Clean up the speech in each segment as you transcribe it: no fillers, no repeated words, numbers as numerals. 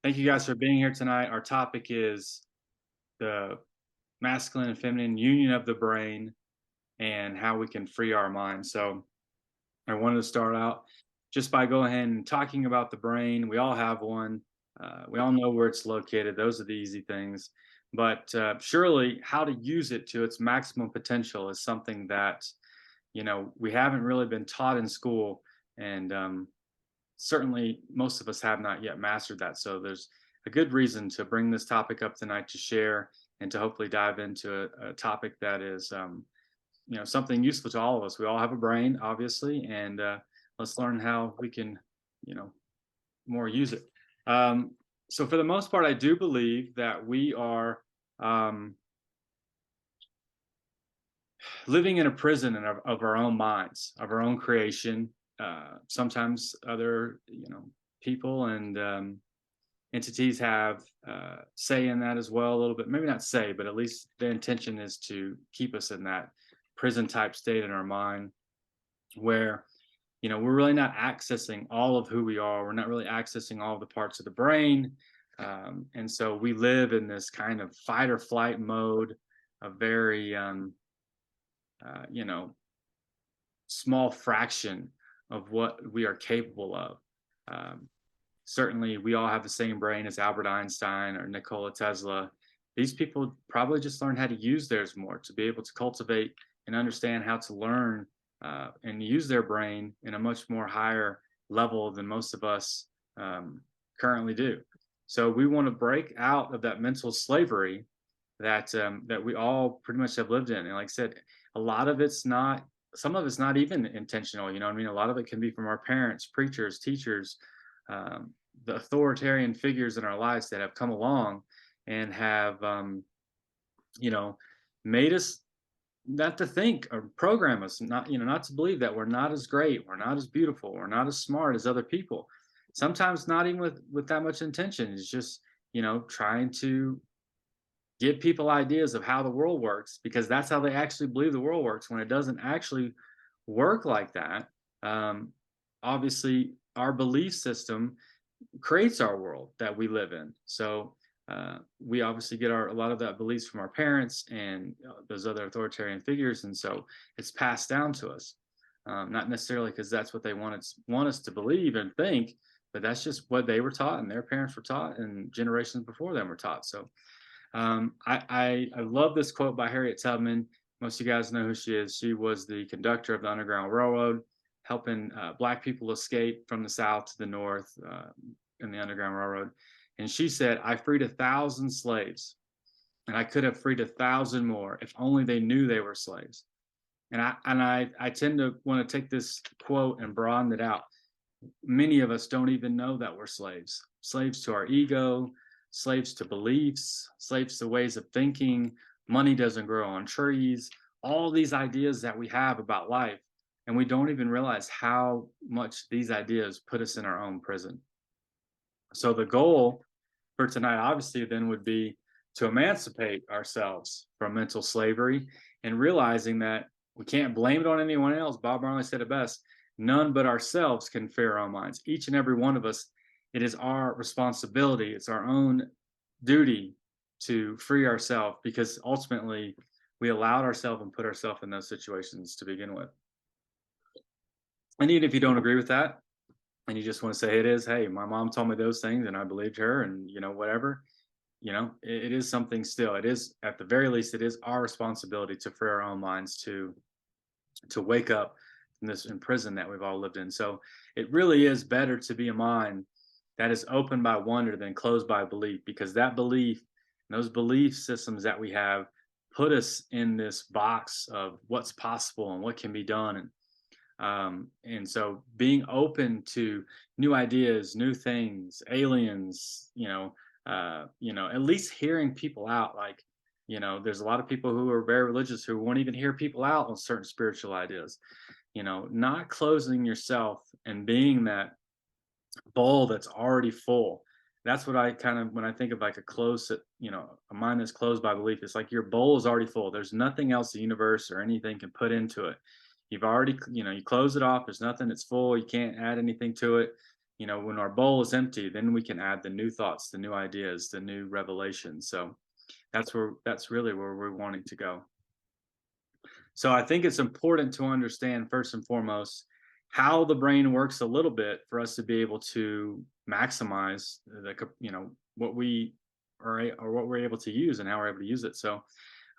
Thank you guys for being here tonight. Our topic is the masculine and feminine union of the brain and how we can free our mind. So, I wanted to start out just by going ahead and talking about the brain. We all have one. We all know where it's located. Those are the easy things. But surely, how to use it to its maximum potential is something that we haven't really been taught in school, and certainly most of us have not yet mastered that. So there's a good reason to bring this topic up tonight to share and to hopefully dive into a topic that is something useful to all of us. We all have a brain, obviously, and let's learn how we can you know more use it. Um, so for the most part, I do believe that we are um, living in a prison of our own minds, of our own creation. Sometimes other people and entities have say in that as well, a little bit. Maybe not say, but at least the intention is to keep us in that prison type state in our mind, where we're really not accessing all of who we are. We're not really accessing all of the parts of the brain, and so we live in this kind of fight or flight mode, a very you know small fraction of what we are capable of. Um, Certainly, we all have the same brain as Albert Einstein or Nikola Tesla. These people probably just learned how to use theirs more to be able to cultivate and understand how to learn and use their brain in a much more higher level than most of us currently do. So we want to break out of that mental slavery that we all pretty much have lived in. And like I said, a lot of it's not. Some of it's not even intentional. You know what I mean? A lot of it can be from our parents, preachers, teachers, the authoritarian figures in our lives that have come along and have you know made us not to think or program us not to believe that we're not as great, we're not as beautiful, we're not as smart as other people. Sometimes not even with that much intention. It's just trying to give people ideas of how the world works, because that's how they actually believe the world works, when it doesn't actually work like that. um, Obviously our belief system creates our world that we live in. So we obviously get a lot of that beliefs from our parents and those other authoritarian figures, and so it's passed down to us. Not necessarily because that's what they want us to believe and think, but that's just what they were taught and their parents were taught and generations before them were taught. So I love this quote by Harriet Tubman. Most of you guys know who she is. She was the conductor of the Underground Railroad, helping Black people escape from the South to the North in the Underground Railroad. And she said, "I freed 1,000 slaves, and I could have freed 1,000 more if only they knew they were slaves." And I tend to want to take this quote and broaden it out. Many of us don't even know that we're slaves. Slaves to our ego, slaves to beliefs, slaves to ways of thinking. Money doesn't grow on trees. All these ideas that we have about life, and we don't even realize how much these ideas put us in our own prison. So the goal for tonight, obviously, then would be to emancipate ourselves from mental slavery and realizing that we can't blame it on anyone else. Bob Marley said it best: none but ourselves can free our own minds. Each and every one of us, it is our responsibility, it's our own duty to free ourselves, because ultimately we allowed ourselves and put ourselves in those situations to begin with. And even if you don't agree with that, and you just want to say it is, hey, my mom told me those things and I believed her, and whatever, it is something. Still, it is, at the very least, it is our responsibility to free our own minds, to wake up from this in prison that we've all lived in. So it really is better to be a mind that is open by wonder than closed by belief, because that belief, those belief systems that we have, put us in this box of what's possible and what can be done. And so being open to new ideas, new things, aliens, at least hearing people out. Like, there's a lot of people who are very religious who won't even hear people out on certain spiritual ideas. Not closing yourself and being that bowl that's already full. That's what I kind of, when I think of like a mind that's closed by belief, it's like your bowl is already full. There's nothing else the universe or anything can put into it. You've already, you close it off. There's nothing. It's full. You can't add anything to it. when our bowl is empty, then we can add the new thoughts, the new ideas, the new revelations. So that's really where we're wanting to go. So I think it's important to understand first and foremost how the brain works a little bit for us to be able to maximize what we or what we're able to use and how we're able to use it. So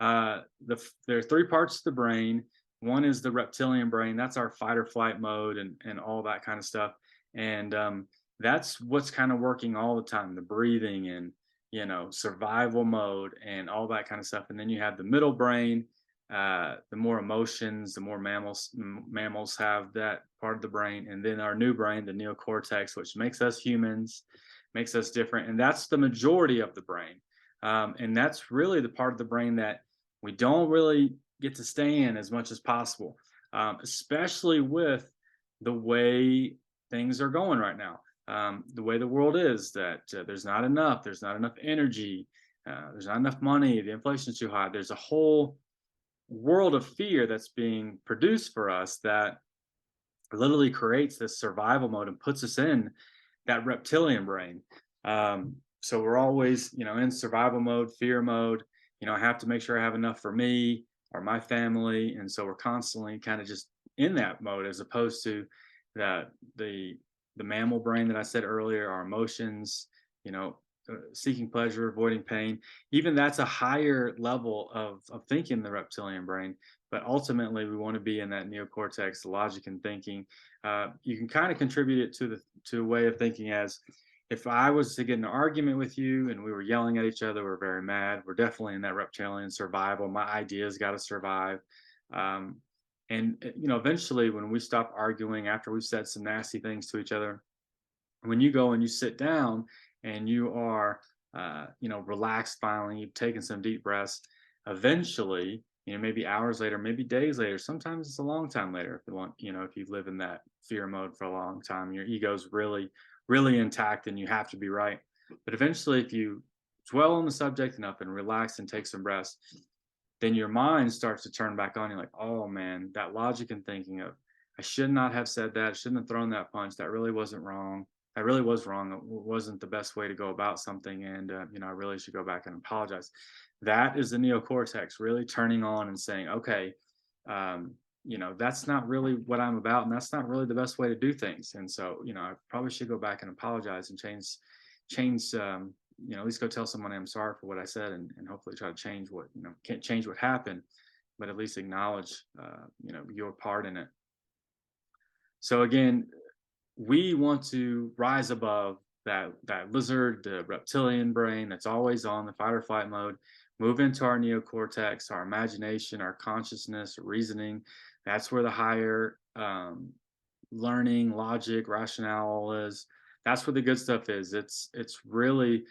there are three parts to the brain. One is the reptilian brain. That's our fight or flight mode and all that kind of stuff. And that's what's kind of working all the time. The breathing and survival mode and all that kind of stuff. And then you have the middle brain. The more emotions, the more mammals have that part of the brain, and then our new brain, the neocortex, which makes us humans, makes us different, and that's the majority of the brain. And that's really the part of the brain that we don't really get to stay in as much as possible, especially with the way things are going right now. The way the world is, that there's not enough energy, there's not enough money, the inflation's too high. There's a whole world of fear that's being produced for us that literally creates this survival mode and puts us in that reptilian brain. So we're always, in survival mode, fear mode. I have to make sure I have enough for me or my family, and so we're constantly kind of just in that mode, as opposed to the mammal brain that I said earlier, our emotions, seeking pleasure, avoiding pain. Even that's a higher level of thinking, the reptilian brain. But ultimately, we want to be in that neocortex, the logic and thinking. You can kind of contribute it to a way of thinking as, if I was to get in an argument with you and we were yelling at each other, we're very mad. We're definitely in that reptilian survival. My ideas got to survive. And eventually, when we stop arguing after we've said some nasty things to each other, when you go and you sit down and you are relaxed finally, you've taken some deep breaths, eventually, maybe hours later, maybe days later, sometimes it's a long time later, if you live in that fear mode for a long time, your ego's really really intact and you have to be right. But eventually, if you dwell on the subject enough and relax and take some breaths, then your mind starts to turn back on. You're like, oh man, that logic and thinking of, I should not have said that, I shouldn't have thrown that punch, that really wasn't wrong, that really was wrong, it wasn't the best way to go about something, and I really should go back and apologize. That is the neocortex really turning on and saying, okay, that's not really what I'm about, and that's not really the best way to do things. And so, I probably should go back and apologize and change, at least go tell someone I'm sorry for what I said, and hopefully try to change what, can't change what happened, but at least acknowledge, your part in it. So again, we want to rise above that lizard, the reptilian brain that's always on the fight or flight mode, move into our neocortex, our imagination, our consciousness, reasoning. That's where the higher learning, logic, rationale is. That's where the good stuff is. It's really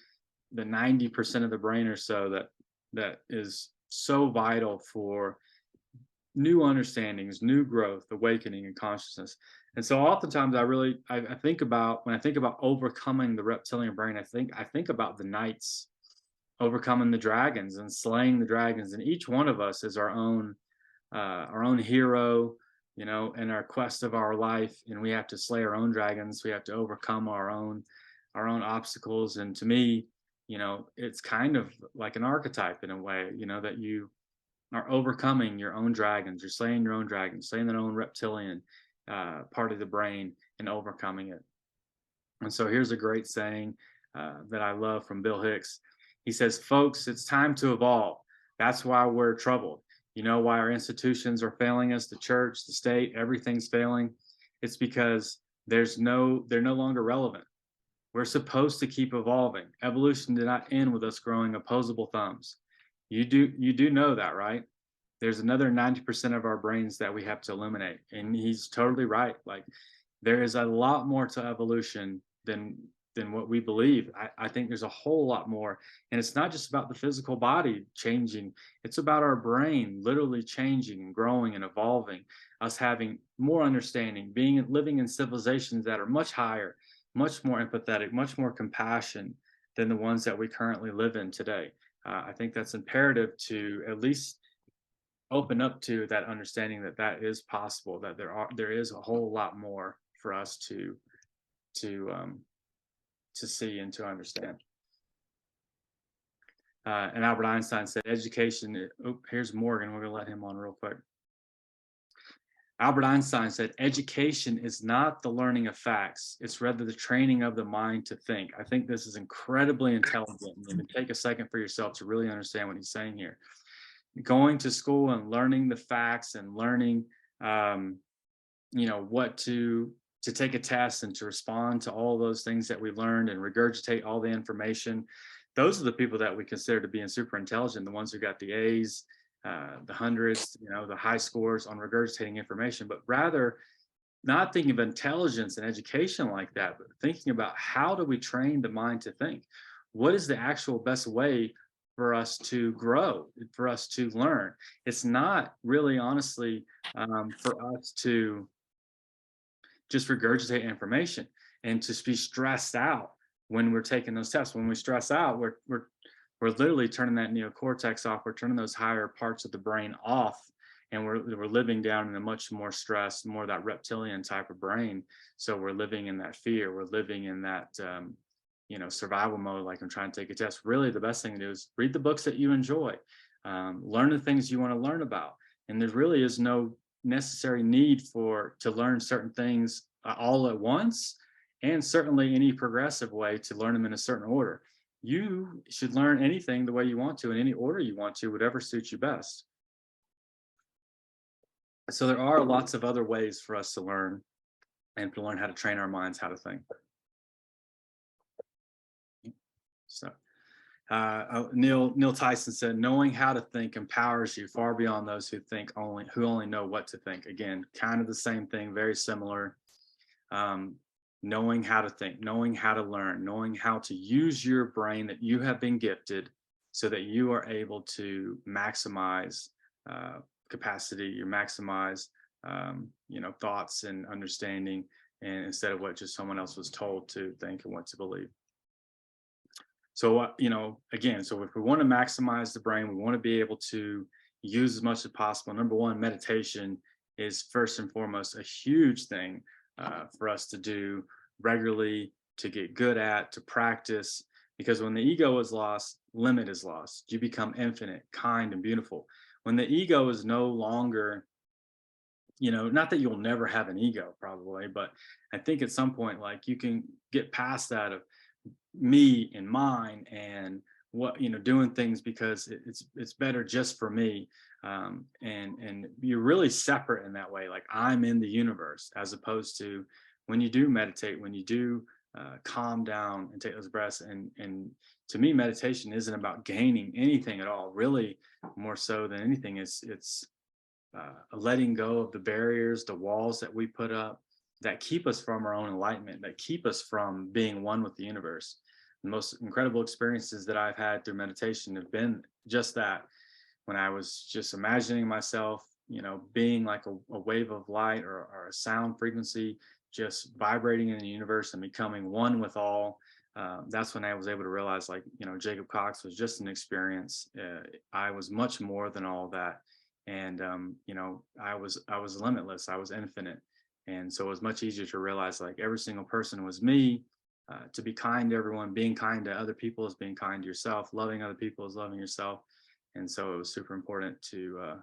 the 90% of the brain or so that is so vital for new understandings, new growth, awakening, and consciousness. And so oftentimes I think about, when I think about overcoming the reptilian brain, I think about the knights overcoming the dragons and slaying the dragons. And each one of us is our own hero, in our quest of our life. And we have to slay our own dragons. We have to overcome our own obstacles. And to me, it's kind of like an archetype in a way, that you are overcoming your own dragons. You're slaying your own dragons, slaying their own reptilian part of the brain, and overcoming it. And so here's a great saying that I love from Bill Hicks. He says, folks, it's time to evolve. That's why we're troubled. You know why our institutions are failing us, the church, the state, everything's failing? It's because they're no longer relevant. We're supposed to keep evolving. Evolution did not end with us growing opposable thumbs. You do know that, right? There's another 90% of our brains that we have to eliminate. And he's totally right. Like, there is a lot more to evolution than what we believe. I think there's a whole lot more. And it's not just about the physical body changing. It's about our brain literally changing and growing and evolving, us having more understanding, living in civilizations that are much higher, much more empathetic, much more compassion than the ones that we currently live in today. I think that's imperative to at least open up to that understanding that is possible, that there is a whole lot more for us to to see and to understand. And Albert Einstein said, education. Oh, here's Morgan. We're going to let him on real quick. Albert Einstein said, education is not the learning of facts, it's rather the training of the mind to think. I think this is incredibly intelligent. And take a second for yourself to really understand what he's saying here. Going to school and learning the facts and learning, what to take a test and to respond to all those things that we learned and regurgitate all the information. Those are the people that we consider to be super intelligent, the ones who got the A's, the hundreds, the high scores on regurgitating information, but rather not thinking of intelligence and education like that, but thinking about how do we train the mind to think? What is the actual best way for us to grow, for us to learn? It's not really, honestly, for us to just regurgitate information and to be stressed out when we're taking those tests. When we stress out, we're literally turning that neocortex off. We're turning those higher parts of the brain off, and we're living down in a much more stressed, more that reptilian type of brain. So we're living in that fear. We're living in that survival mode. Like, I'm trying to take a test. Really, the best thing to do is read the books that you enjoy, learn the things you want to learn about, and there really is no necessary need to learn certain things all at once, and certainly any progressive way to learn them in a certain order. You should learn anything the way you want to, in any order you want to, whatever suits you best. So there are lots of other ways for us to learn and to learn how to train our minds how to think. So Neil Tyson said, knowing how to think empowers you far beyond those who only know what to think. Again, kind of the same thing, very similar. Knowing how to think, knowing how to learn, knowing how to use your brain that you have been gifted so that you are able to maximize capacity, you maximize thoughts and understanding, and instead of what just someone else was told to think and what to believe. So again, so if we want to maximize the brain, we want to be able to use as much as possible. Number one, meditation is first and foremost a huge thing for us to do regularly, to get good at, to practice, because when the ego is lost, limit is lost. You become infinite, kind, and beautiful. When the ego is no longer, not that you'll never have an ego probably, but I think at some point, like, you can get past that of me and mine and what, doing things because it's better just for me. And you're really separate in that way. Like, I'm in the universe, as opposed to when you do meditate, when you do calm down and take those breaths. And to me, meditation isn't about gaining anything at all. Really, more so than anything, it's letting go of the barriers, the walls that we put up that keep us from our own enlightenment, that keep us from being one with the universe. The most incredible experiences that I've had through meditation have been just that. When I was just imagining myself, being like a wave of light or a sound frequency, just vibrating in the universe and becoming one with all. That's when I was able to realize, like, Jacob Cox was just an experience. I was much more than all that. And, I was limitless. I was infinite. And so it was much easier to realize, like, every single person was me. To be kind to everyone, being kind to other people is being kind to yourself, loving other people is loving yourself. And so it was super important to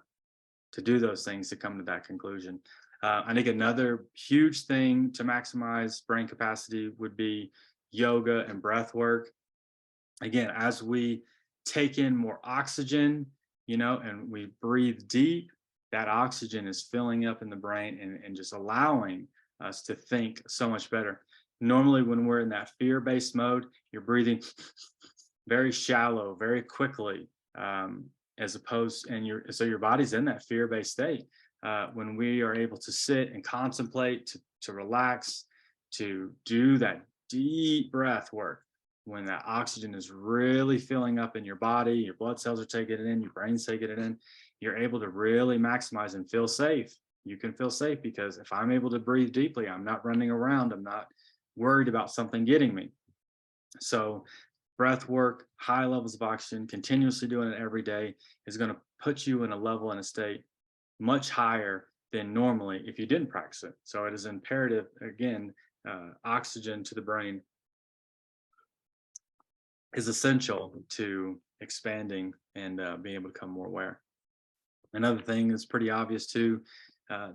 do those things to come to that conclusion. I think another huge thing to maximize brain capacity would be yoga and breath work. Again, as we take in more oxygen, and we breathe deep, that oxygen is filling up in the brain and just allowing us to think so much better. Normally, when we're in that fear-based mode, you're breathing very shallow, very quickly, as opposed, and so your body's in that fear-based state. When we are able to sit and contemplate, to relax, to do that deep breath work, when that oxygen is really filling up in your body, your blood cells are taking it in, your brain's taking it in, you're able to really maximize and feel safe. You can feel safe because if I'm able to breathe deeply, I'm not running around, I'm not worried about something getting me. So breath work, high levels of oxygen, continuously doing it every day is going to put you in a level and a state much higher than normally if you didn't practice it. So it is imperative, again, oxygen to the brain is essential to expanding and being able to become more aware. Another thing that's pretty obvious too,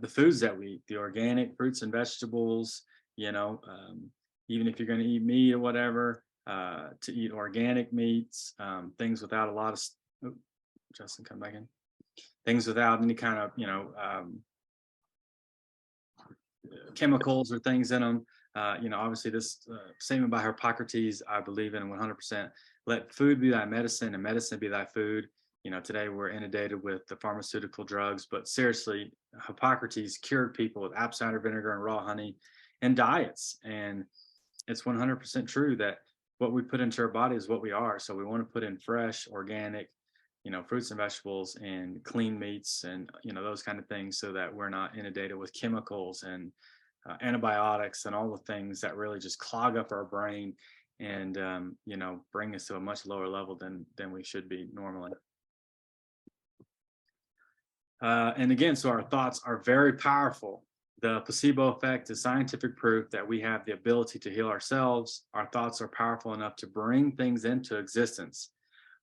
the foods that we eat, the organic fruits and vegetables, you know, even if you're going to eat meat or whatever, to eat organic meats, things without a lot of, oh, Justin, come back in, things without any kind of, chemicals or things in them. Obviously this statement by Hippocrates, I believe in 100%. Let food be thy medicine and medicine be thy food. Today we're inundated with the pharmaceutical drugs, but seriously, Hippocrates cured people with apple cider vinegar and raw honey and diets. And it's 100% true that what we put into our body is what we are. So we want to put in fresh, organic, fruits and vegetables and clean meats and, those kind of things so that we're not inundated with chemicals and antibiotics and all the things that really just clog up our brain and, bring us to a much lower level than we should be normally. And again, so our thoughts are very powerful. The placebo effect is scientific proof that we have the ability to heal ourselves. Our thoughts are powerful enough to bring things into existence.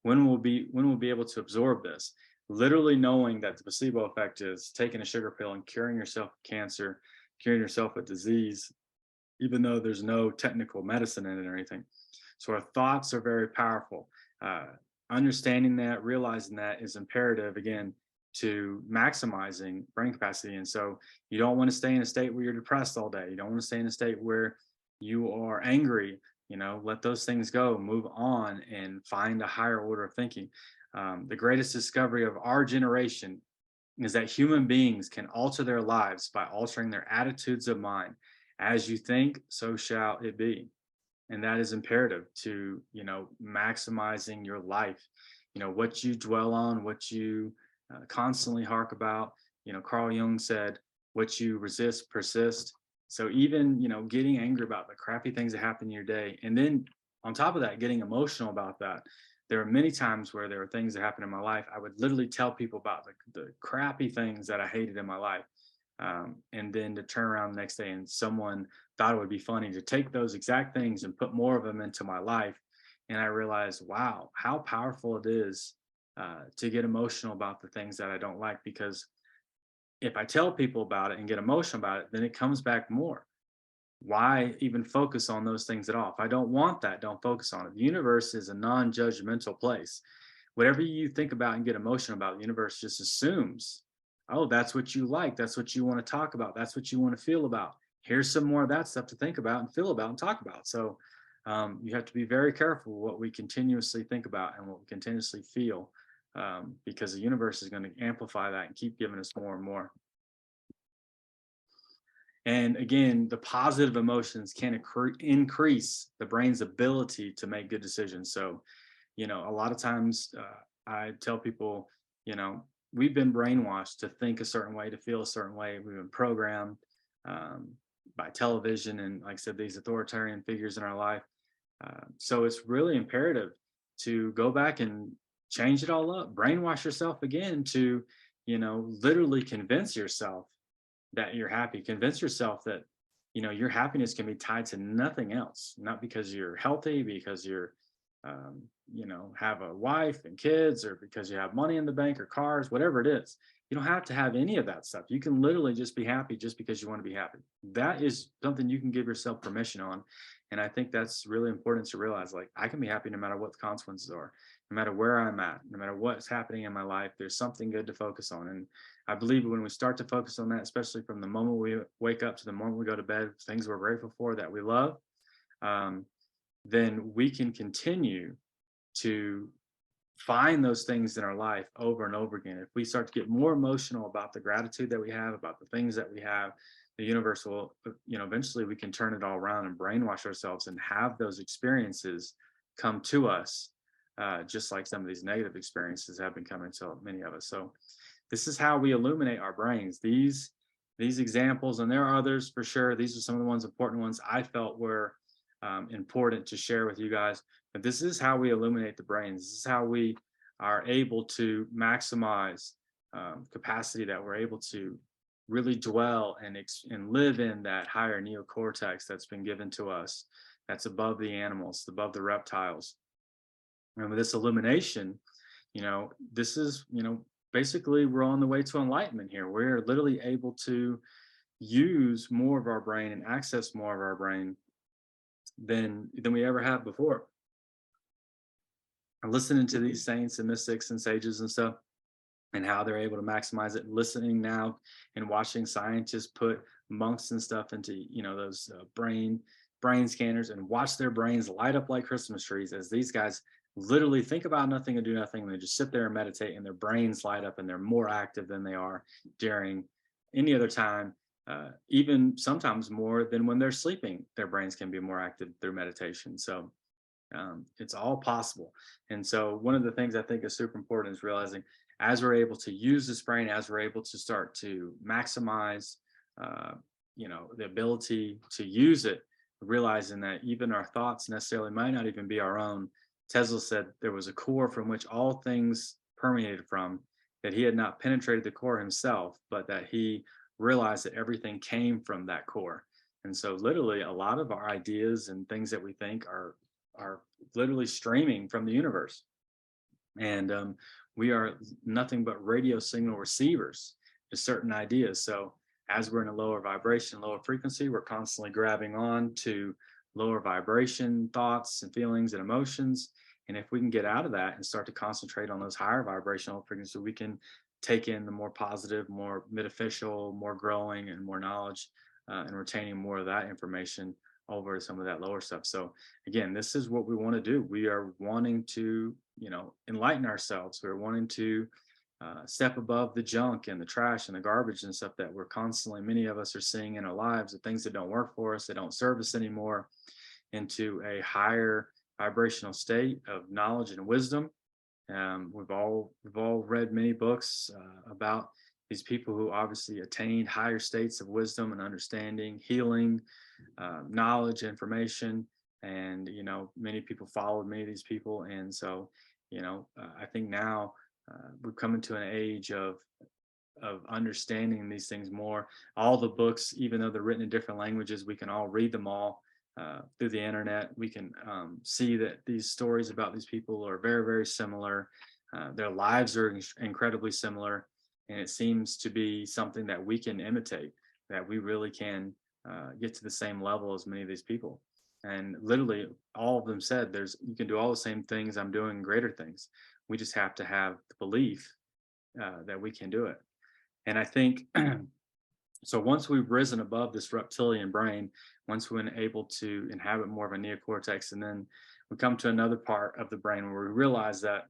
When will be able to absorb this? Literally knowing that the placebo effect is taking a sugar pill and curing yourself of cancer, curing yourself of disease, even though there's no technical medicine in it or anything. So our thoughts are very powerful. Understanding that, realizing that is imperative, again, to maximizing brain capacity. And so you don't want to stay in a state where you're depressed all day. You don't want to stay in a state where you are angry. Let those things go, move on, and find a higher order of thinking. The greatest discovery of our generation is that human beings can alter their lives by altering their attitudes of mind. As you think, so shall it be. And that is imperative to, maximizing your life. What you dwell on, what you constantly hark about. Carl Jung said, what you resist persist. So even, getting angry about the crappy things that happen in your day, and then on top of that, getting emotional about that. There are many times where there are things that happen in my life. I would literally tell people about the crappy things that I hated in my life. And then to turn around the next day and someone thought it would be funny to take those exact things and put more of them into my life. And I realized, wow, how powerful it is to get emotional about the things that I don't like, because if I tell people about it and get emotional about it, then it comes back more. Why even focus on those things at all? If I don't want that, don't focus on it. The universe is a non-judgmental place. Whatever you think about and get emotional about, the universe just assumes, oh, that's what you like. That's what you want to talk about. That's what you want to feel about. Here's some more of that stuff to think about and feel about and talk about. So you have to be very careful what we continuously think about and what we continuously feel, because the universe is going to amplify that and keep giving us more and more. And again, the positive emotions can increase the brain's ability to make good decisions. So, a lot of times I tell people, we've been brainwashed to think a certain way, to feel a certain way. We've been programmed by television and, like I said, these authoritarian figures in our life. So it's really imperative to go back and change it all up, brainwash yourself again to, literally convince yourself that you're happy. Convince yourself that, your happiness can be tied to nothing else, not because you're healthy, because you're, have a wife and kids, or because you have money in the bank or cars, whatever it is. You don't have to have any of that stuff. You can literally just be happy just because you want to be happy. That is something you can give yourself permission on. And I think that's really important to realize, like, I can be happy no matter what the consequences are, no matter where I'm at, no matter what's happening in my life. There's something good to focus on. And I believe when we start to focus on that, especially from the moment we wake up to the moment we go to bed, things we're grateful for, that we love, then we can continue to find those things in our life over and over again. If we start to get more emotional about the gratitude that we have, about the things that we have, the universe will, eventually we can turn it all around and brainwash ourselves and have those experiences come to us, just like some of these negative experiences have been coming to many of us. So this is how we illuminate our brains. These examples, and there are others for sure. These are some of the important ones I felt were important to share with you guys. But this is how we illuminate the brains. This is how we are able to maximize capacity, that we're able to really dwell and live in that higher neocortex that's been given to us, that's above the animals, above the reptiles. And with this illumination, this is, basically we're on the way to enlightenment here. We're literally able to use more of our brain and access more of our brain than we ever have before. And listening to these saints and mystics and sages and stuff, and how they're able to maximize it, listening now and watching scientists put monks and stuff into those brain scanners and watch their brains light up like Christmas trees as these guys literally think about nothing and do nothing, and they just sit there and meditate, and their brains light up and they're more active than they are during any other time. Even sometimes more than when they're sleeping, their brains can be more active through meditation. So it's all possible. And so one of the things I think is super important is realizing, as we're able to use this brain, as we're able to start to maximize uh, the ability to use it, realizing that even our thoughts necessarily might not even be our own. Tesla said there was a core from which all things permeated from, that he had not penetrated the core himself, but that he realized that everything came from that core. And so literally a lot of our ideas and things that we think are literally streaming from the universe. And we are nothing but radio signal receivers to certain ideas. So as we're in a lower vibration, lower frequency, we're constantly grabbing on to lower vibration thoughts and feelings and emotions. And if we can get out of that and start to concentrate on those higher vibrational frequencies, we can take in the more positive, more beneficial, more growing, and more knowledge, and retaining more of that information over some of that lower stuff. So again, this is what we want to do. We are wanting to, enlighten ourselves. We're wanting to step above the junk and the trash and the garbage and stuff that we're constantly, many of us are seeing in our lives, the things that don't work for us, that don't serve us anymore, into a higher vibrational state of knowledge and wisdom. We've all read many books about these people who obviously attained higher states of wisdom and understanding, healing, knowledge, information, and many people followed many of these people. And so I think now we've come into an age of understanding these things more. All the books, even though they're written in different languages, we can all read them all through the internet. We can see that these stories about these people are very, very similar. Their lives are incredibly similar, and it seems to be something that we can imitate, that we really can get to the same level as many of these people. And literally all of them said, you can do all the same things I'm doing, greater things. We just have to have the belief that we can do it. And I think so once we've risen above this reptilian brain, once we're able to inhabit more of a neocortex, and then we come to another part of the brain where we realize that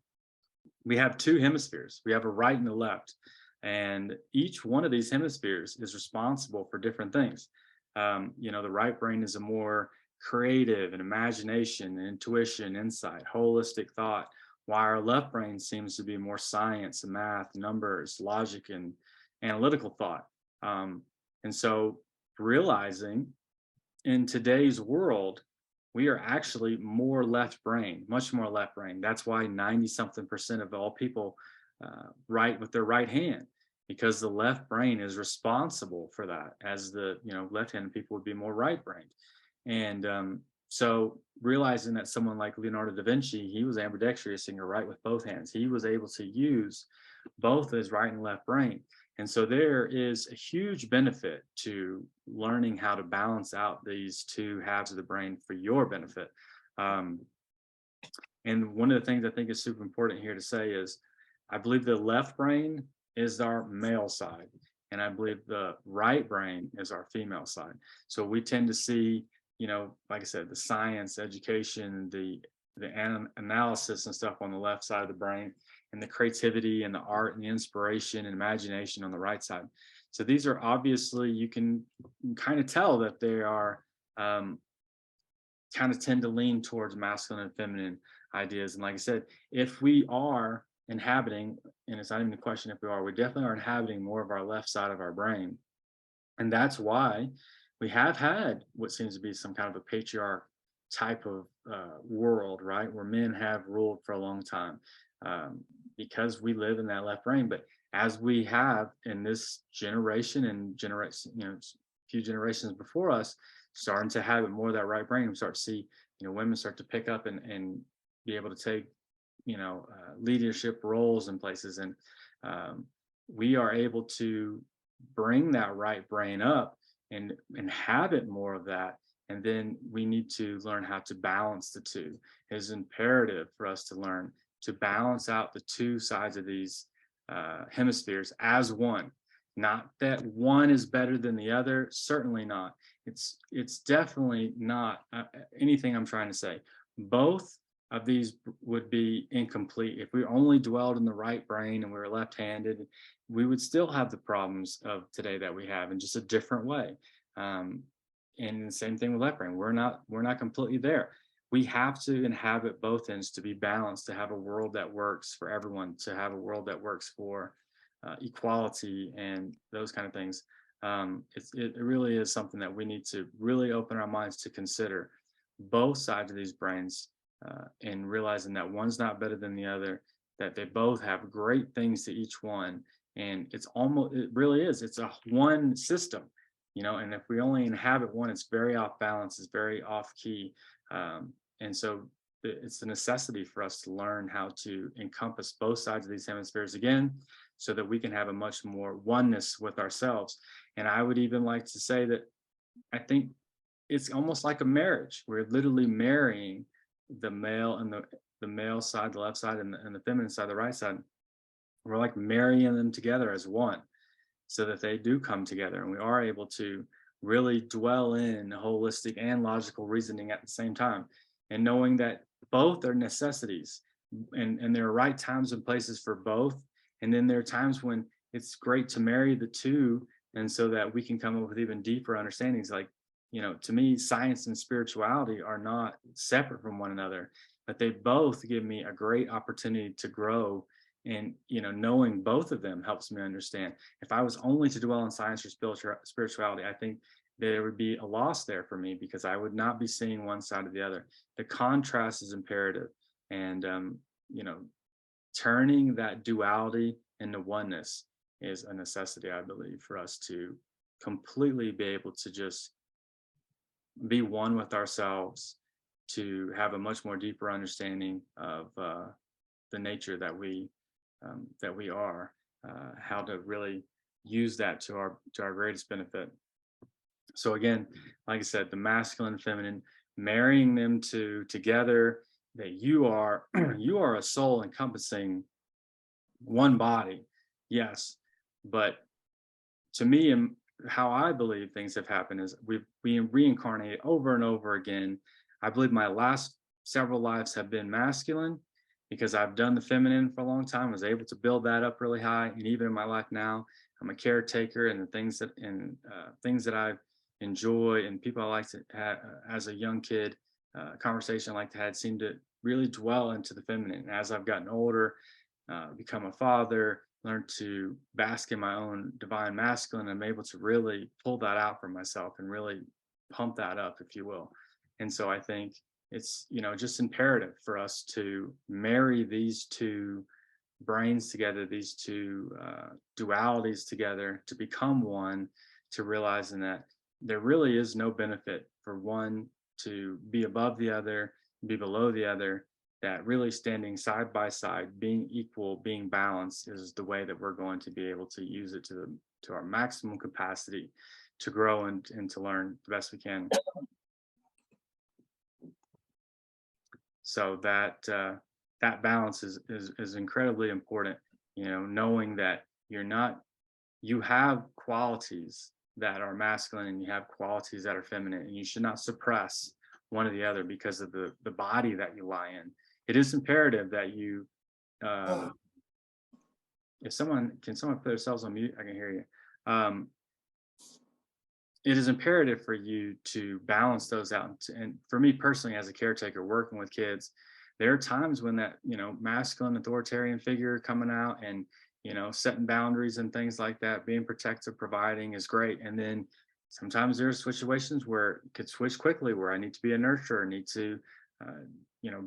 we have two hemispheres. We have a right and a left. And each one of these hemispheres is responsible for different things. The right brain is a more creative and imagination, and intuition, insight, holistic thought, while our left brain seems to be more science and math, numbers, logic, and analytical thought. And so realizing in today's world, we are actually more left brain, much more left brain. That's why 90 something percent of all people write with their right hand, because the left brain is responsible for that, as the left-handed people would be more right brained. And so realizing that someone like Leonardo da Vinci, he was ambidextrous and could write with both hands. He was able to use both his right and left brain. And so there is a huge benefit to learning how to balance out these two halves of the brain for your benefit. And one of the things I think is super important here to say is, I believe the left brain is our male side, and I believe the right brain is our female side. So we tend to see, like I said, the science, education, the analysis and stuff on the left side of the brain, and the creativity and the art and the inspiration and imagination on the right side. So these are obviously, you can kind of tell that they are kind of tend to lean towards masculine and feminine ideas. And like I said, if we are inhabiting, and it's not even a question if we definitely are inhabiting more of our left side of our brain. And that's why we have had what seems to be some kind of a patriarch type of world, right? Where men have ruled for a long time. because we live in that left brain. But as we have in this generation and generation, few generations before us, starting to have it more of that right brain, we start to see, women start to pick up and be able to take, leadership roles in places. And um, we are able to bring that right brain up and habit more of that. And then we need to learn how to balance the two. It is imperative for us to learn to balance out the two sides of these hemispheres as one. Not that one is better than the other, certainly not. It's definitely not anything I'm trying to say. Both of these would be incomplete if we only dwelled in the right brain and we were left-handed. We would still have the problems of today that we have in just a different way. Um, and the same thing with left brain. We're not completely there. We have to inhabit both ends to be balanced, to have a world that works for everyone, to have a world that works for equality and those kind of things. It really is something that we need to really open our minds to consider both sides of these brains, and realizing that one's not better than the other, that they both have great things to each one. And it really is, it's a one system, and if we only inhabit one, it's very off balance, it's very off key. And so it's a necessity for us to learn how to encompass both sides of these hemispheres again, so that we can have a much more oneness with ourselves. And I would even like to say that I think it's almost like a marriage. We're literally marrying the male and the male side, the left side, and the feminine side, the right side. We're like marrying them together as one, so that they do come together, and we are able to really dwell in holistic and logical reasoning at the same time, and knowing that both are necessities, and there are right times and places for both. And then there are times when it's great to marry the two, and so that we can come up with even deeper understandings. Like, to me, science and spirituality are not separate from one another, but they both give me a great opportunity to grow. And knowing both of them helps me understand. If I was only to dwell in science or spirituality, I think there would be a loss there for me, because I would not be seeing one side or the other. The contrast is imperative. And you know turning that duality into oneness is a necessity, I believe, for us to completely be able to just be one with ourselves, to have a much more deeper understanding of the nature that we are, how to really use that to our greatest benefit. So again, like I said, the masculine and feminine, marrying them together, that you are you are a soul encompassing one body, yes, but to me, and how I believe things have happened is we reincarnate over and over again. I believe my last several lives have been masculine, because I've done the feminine for a long time, was able to build that up really high. And even in my life now, I'm a caretaker, and the things that I enjoy and people I like to have as a young kid, conversation I like to have seem to really dwell into the feminine. As I've gotten older, become a father, learn to bask in my own divine masculine, I'm able to really pull that out for myself and really pump that up, if you will. And so I think it's just imperative for us to marry these two brains together, these two dualities together, to become one, to realizing that there really is no benefit for one to be above the other, be below the other, that really standing side by side, being equal, being balanced, is the way that we're going to be able to use it to our maximum capacity to grow and to learn the best we can. So that balance is incredibly important. Knowing that you have qualities that are masculine and you have qualities that are feminine, and you should not suppress one or the other because of the body that you lie in. It is imperative that you, um, if someone put themselves on mute, I can hear you. It is imperative for you to balance those out. And for me personally, as a caretaker working with kids, there are times when that, masculine authoritarian figure coming out and, setting boundaries and things like that, being protective, providing is great. And then sometimes there's situations where it could switch quickly, where I need to be a nurturer, need to,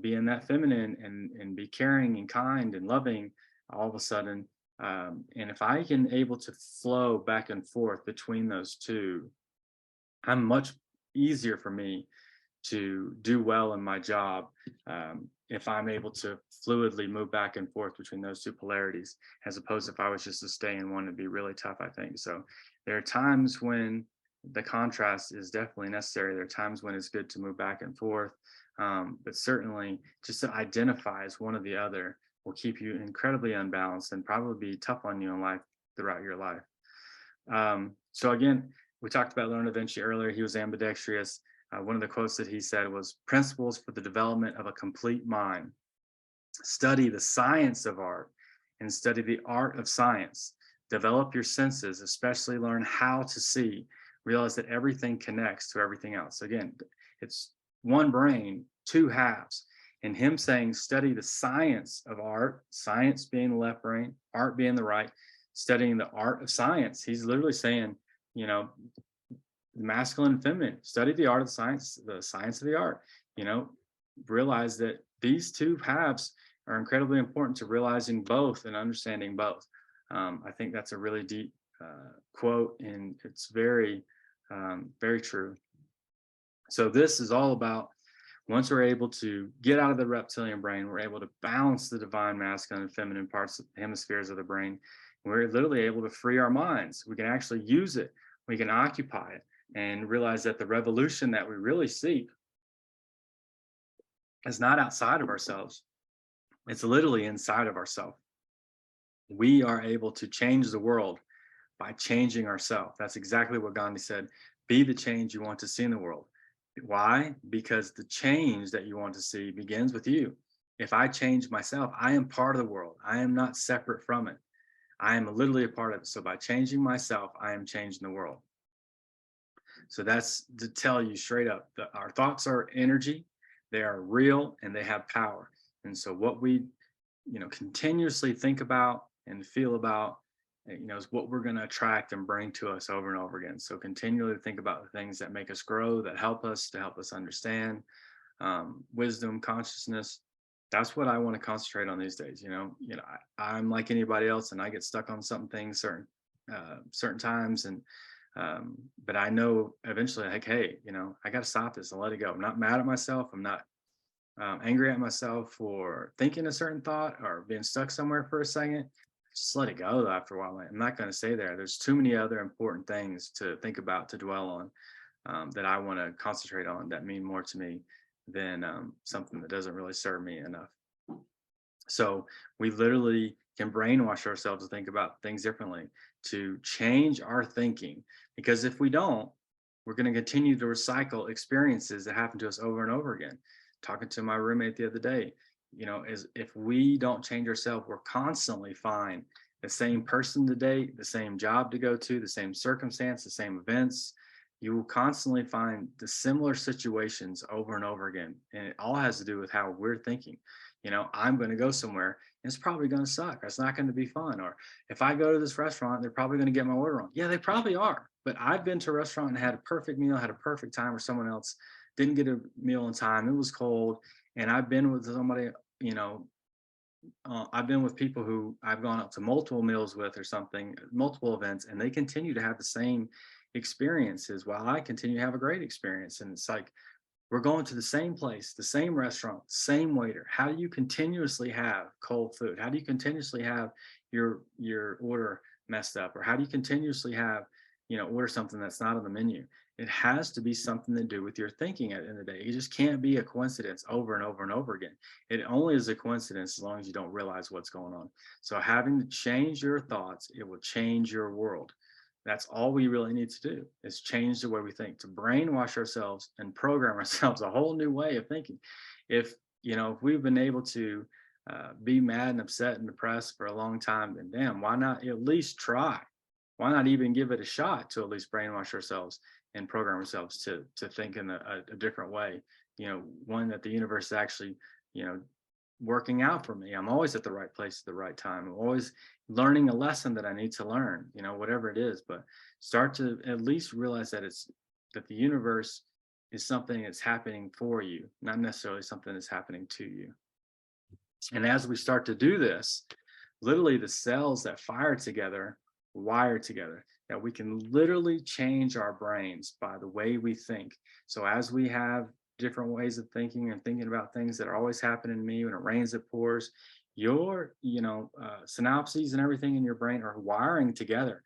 be in that feminine and be caring and kind and loving. all of a sudden. And if I can able to flow back and forth between those two, I'm much easier for me to do well in my job, if I'm able to fluidly move back and forth between those two polarities, as opposed if I was just to stay in one, it'd be really tough, I think. So there are times when the contrast is definitely necessary. There are times when it's good to move back and forth, but certainly just to identify as one or the other will keep you incredibly unbalanced and probably be tough on you in life throughout your life. So again, we talked about Leonardo da Vinci earlier. He was ambidextrous. One of the quotes that he said was, "Principles for the development of a complete mind. Study the science of art and study the art of science. Develop your senses, especially learn how to see. Realize that everything connects to everything else." Again, it's one brain, two halves. And him saying, study the science of art, science being the left brain, art being the right, studying the art of science. He's literally saying, you know, masculine and feminine, study the art of the science of the art, you know, realize that these two halves are incredibly important to realizing both and understanding both. I think that's a really deep quote, and it's very true. So this is all about, once we're able to get out of the reptilian brain, we're able to balance the divine masculine and feminine parts of hemispheres of the brain. We're literally able to free our minds. We can actually use it. We can occupy it and realize that the revolution that we really seek is not outside of ourselves. It's literally inside of ourselves. We are able to change the world by changing ourselves. That's exactly what Gandhi said. Be the change you want to see in the world. Why? Because the change that you want to see begins with you. If I change myself, I am part of the world. I am not separate from it. I am literally a part of it. So by changing myself, I am changing the world. So that's to tell you straight up that our thoughts are energy, they are real, and they have power. And so what we, continuously think about and feel about, is what we're going to attract and bring to us over and over again. So continually think about the things that make us grow, that help us, to help us understand, wisdom, consciousness. That's what I want to concentrate on these days. I'm like anybody else, and I get stuck on some things certain times, and but I know eventually, like, hey, I got to stop this and let it go. I'm not mad at myself. I'm not angry at myself for thinking a certain thought or being stuck somewhere for a second. Just let it go after a while. I'm not going to stay there. There's too many other important things to think about, to dwell on, that I want to concentrate on, that mean more to me than something that doesn't really serve me enough. So we literally can brainwash ourselves to think about things differently, to change our thinking. Because if we don't, we're going to continue to recycle experiences that happen to us over and over again. Talking to my roommate the other day, is if we don't change ourselves, we're constantly find the same person to date, the same job to go to, the same circumstance, the same events. You will constantly find the similar situations over and over again. And it all has to do with how we're thinking. I'm going to go somewhere and it's probably going to suck. It's not going to be fun. Or if I go to this restaurant, they're probably going to get my order wrong. Yeah, they probably are. But I've been to a restaurant and had a perfect meal, had a perfect time, where someone else didn't get a meal in time. It was cold. And I've been with somebody, I've been with people who I've gone out to multiple meals with or something, multiple events, and they continue to have the same experiences while I continue to have a great experience. And it's like, we're going to the same place, the same restaurant, same waiter. How do you continuously have cold food? How do you continuously have your order messed up? Or how do you continuously have, order something that's not on the menu? It has to be something to do with your thinking at the end of the day. It just can't be a coincidence over and over and over again. It only is a coincidence as long as you don't realize what's going on. So having to change your thoughts, it will change your world. That's all we really need to do, is change the way we think, to brainwash ourselves and program ourselves a whole new way of thinking. If we've been able to be mad and upset and depressed for a long time, then damn, why not at least try? Why not even give it a shot to at least brainwash ourselves and program ourselves to think in a different way? One that the universe is actually, working out for me. I'm always at the right place at the right time. I'm always learning a lesson that I need to learn, whatever it is. But start to at least realize that the universe is something that's happening for you, not necessarily something that's happening to you. And as we start to do this, literally the cells that fire together wire together, that we can literally change our brains by the way we think. So as we have different ways of thinking and thinking about things that are always happening to me, when it rains it pours, your synapses and everything in your brain are wiring together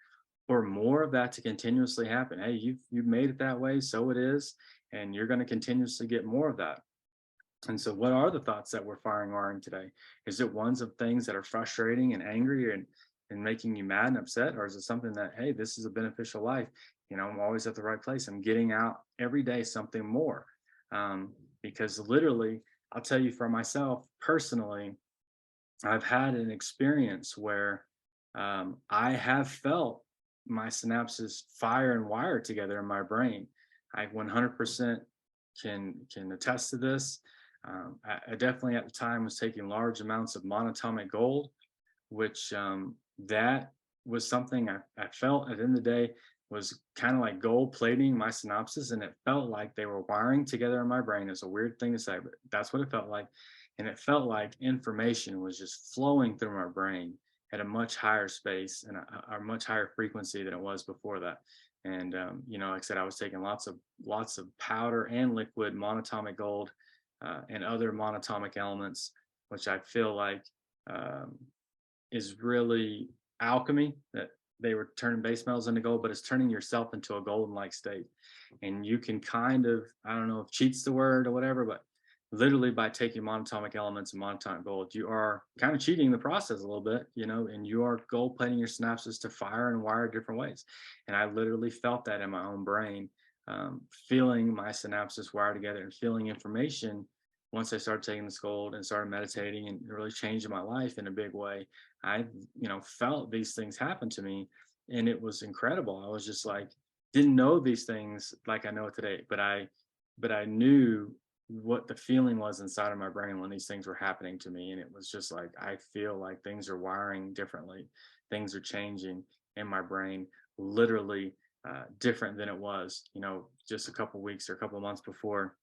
for more of that to continuously happen. Hey, you've made it that way, so it is, and you're going to continuously get more of that. And so, what are the thoughts that we're firing wiring today? Is it ones of things that are frustrating and angry and making you mad and upset, or is it something that, hey, this is a beneficial life? I'm always at the right place. I'm getting out every day something more. Because literally, I'll tell you for myself personally, I've had an experience where I have felt my synapses fire and wire together in my brain. I 100% can attest to this. I definitely at the time was taking large amounts of monatomic gold, which that was something I felt at the end of the day was kind of like gold plating my synapses, and it felt like they were wiring together in my brain. It's a weird thing to say, but that's what it felt like. And it felt like information was just flowing through my brain at a much higher space and a much higher frequency than it was before that. And like I said, I was taking lots of powder and liquid monatomic gold and other monatomic elements, which I feel like um, is really alchemy, that they were turning base metals into gold, but it's turning yourself into a golden like state. And you can kind of, I don't know if cheats the word or whatever, but literally by taking monatomic elements and monatomic gold, you are kind of cheating the process a little bit, and you are gold plating your synapses to fire and wire different ways. And I literally felt that in my own brain, feeling my synapses wire together and feeling information once I started taking this gold and started meditating and really changing my life in a big way. I, felt these things happen to me, and it was incredible. I was just like, didn't know these things like I know it today, but I knew what the feeling was inside of my brain when these things were happening to me. And it was just like, I feel like things are wiring differently. Things are changing in my brain, literally different than it was, just a couple weeks or a couple months before.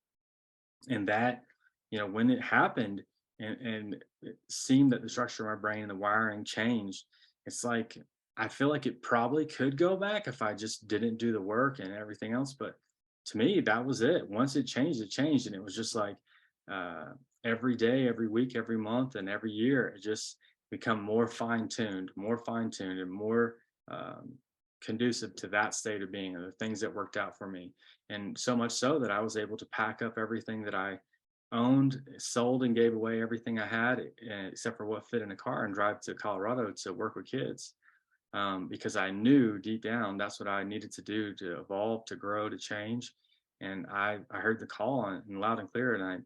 And that, when it happened and it seemed that the structure of my brain and the wiring changed, it's like I feel like it probably could go back if I just didn't do the work and everything else. But to me, that was it. Once it changed, it changed. And it was just like uh, every day, every week, every month, and every year, it just become more fine tuned, and more um, conducive to that state of being and the things that worked out for me. And so much so that I was able to pack up everything that I owned, sold, and gave away everything I had, except for what fit in a car, and drive to Colorado to work with kids. Because I knew deep down that's what I needed to do to evolve, to grow, to change. And I heard the call on it and loud and clear, and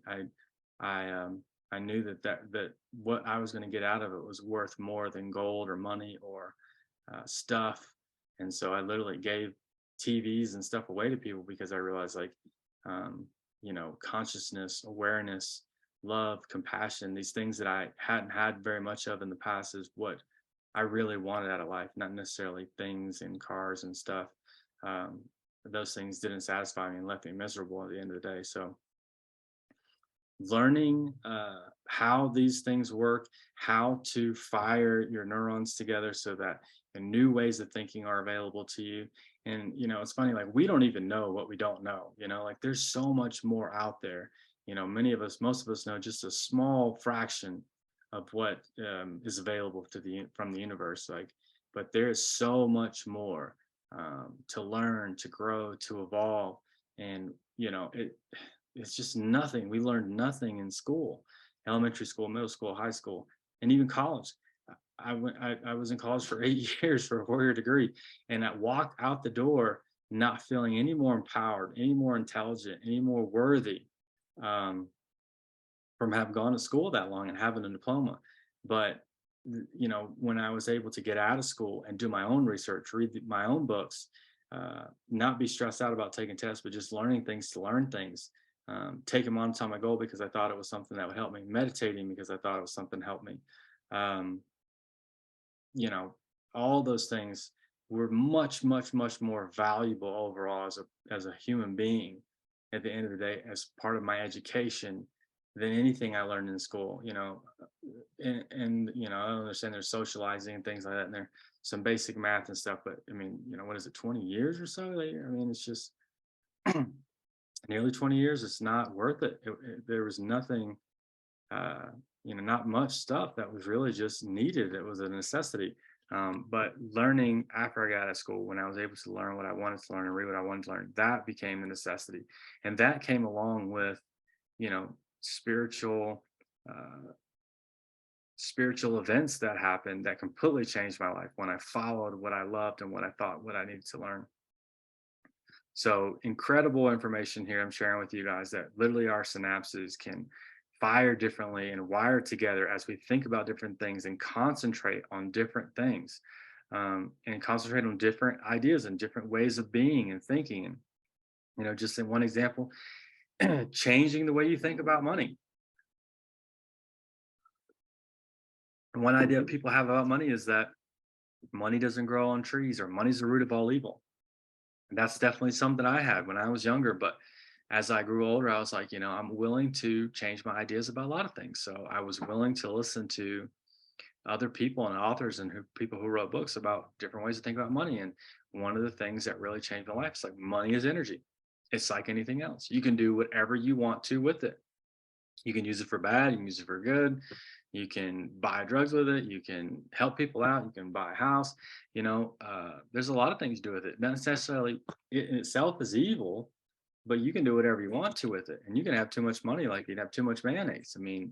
I knew that what I was going to get out of it was worth more than gold or money or stuff. And so I literally gave TVs and stuff away to people because I realized, like, um, consciousness, awareness, love, compassion, these things that I hadn't had very much of in the past is what I really wanted out of life, not necessarily things and cars and stuff. Um, those things didn't satisfy me and left me miserable at the end of the day. So learning how these things work, how to fire your neurons together so that new ways of thinking are available to you. And, it's funny, like we don't even know what we don't know, like there's so much more out there. Most of us know just a small fraction of what is available from the universe. Like, but there's so much more to learn, to grow, to evolve. And, it's just nothing. We learned nothing in school, elementary school, middle school, high school, and even college. I was in college for 8 years for a 4-year degree, and I walked out the door not feeling any more empowered, any more intelligent, any more worthy um, from having gone to school that long and having a diploma. But when I was able to get out of school and do my own research, read my own books, not be stressed out about taking tests, but just learning things to learn things. Taking monotonic goal because I thought it was something that would help me. Meditating because I thought it was something to help me. Um, you know, all those things were much, much, much more valuable overall as a human being at the end of the day as part of my education than anything I learned in school, and I understand there's socializing and things like that, and there some basic math and stuff, but I mean, what is it, 20 years or so later? I mean, it's just nearly 20 years. It's not worth it. There was nothing, uh, not much stuff that was really just needed. It was a necessity. But learning after I got out of school, when I was able to learn what I wanted to learn and read what I wanted to learn, that became the necessity. And that came along with, you know, spiritual, uh, spiritual events that happened that completely changed my life when I followed what I loved and what I thought what I needed to learn. So incredible information here I'm sharing with you guys that literally our synapses can fire differently and wire together as we think about different things and concentrate on different things, and concentrate on different ideas and different ways of being and thinking. And, just in one example, changing the way you think about money. One idea people have about money is that money doesn't grow on trees or money's the root of all evil. And that's definitely something I had when I was younger. But as I grew older, I was like, I'm willing to change my ideas about a lot of things. So I was willing to listen to other people and authors and people who wrote books about different ways to think about money. And one of the things that really changed my life is like money is energy. It's like anything else. You can do whatever you want to with it. You can use it for bad, you can use it for good. You can buy drugs with it, you can help people out, you can buy a house. There's a lot of things to do with it. Not necessarily it in itself is evil, but you can do whatever you want to with it. And you can have too much money, like you'd have too much mayonnaise. I mean,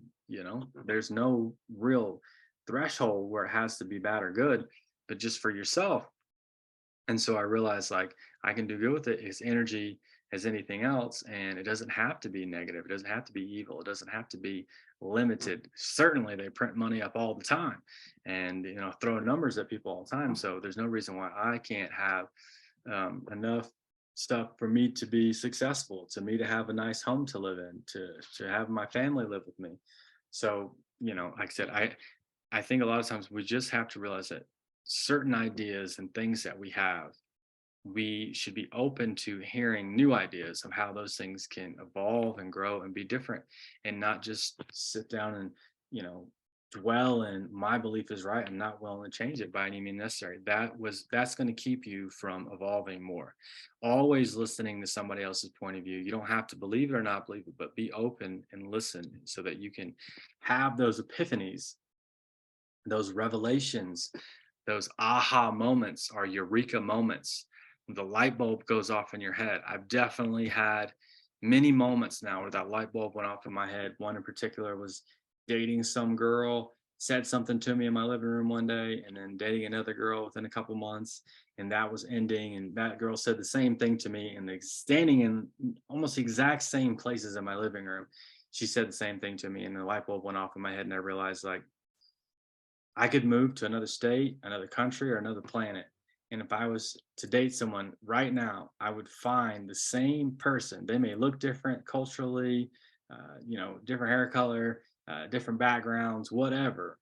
there's no real threshold where it has to be bad or good, but just for yourself. And so I realized like I can do good with it. It's energy as anything else, and it doesn't have to be negative. It doesn't have to be evil. It doesn't have to be limited. Certainly, they print money up all the time, and throw numbers at people all the time. So there's no reason why I can't have enough stuff for me to be successful, to me to have a nice home to live in, to have my family live with me. So like I said, I think a lot of times we just have to realize that certain ideas and things that we have, we should be open to hearing new ideas of how those things can evolve and grow and be different, and not just sit down and, you know, dwell in my belief is right and not willing to change it by any means necessary. That's going to keep you from evolving more. Always listening to somebody else's point of view. You don't have to believe it or not believe it, but be open and listen so that you can have those epiphanies, those revelations, those aha moments or eureka moments. The light bulb goes off in your head. I've definitely had many moments now where that light bulb went off in my head. One in particular was dating some girl, said something to me in my living room one day, and then dating another girl within a couple months, and that was ending. And that girl said the same thing to me, and standing in almost the exact same places in my living room. She said the same thing to me, and the light bulb went off in my head, and I realized like I could move to another state, another country, or another planet. And if I was to date someone right now, I would find the same person. They may look different culturally, different hair color, different backgrounds, whatever.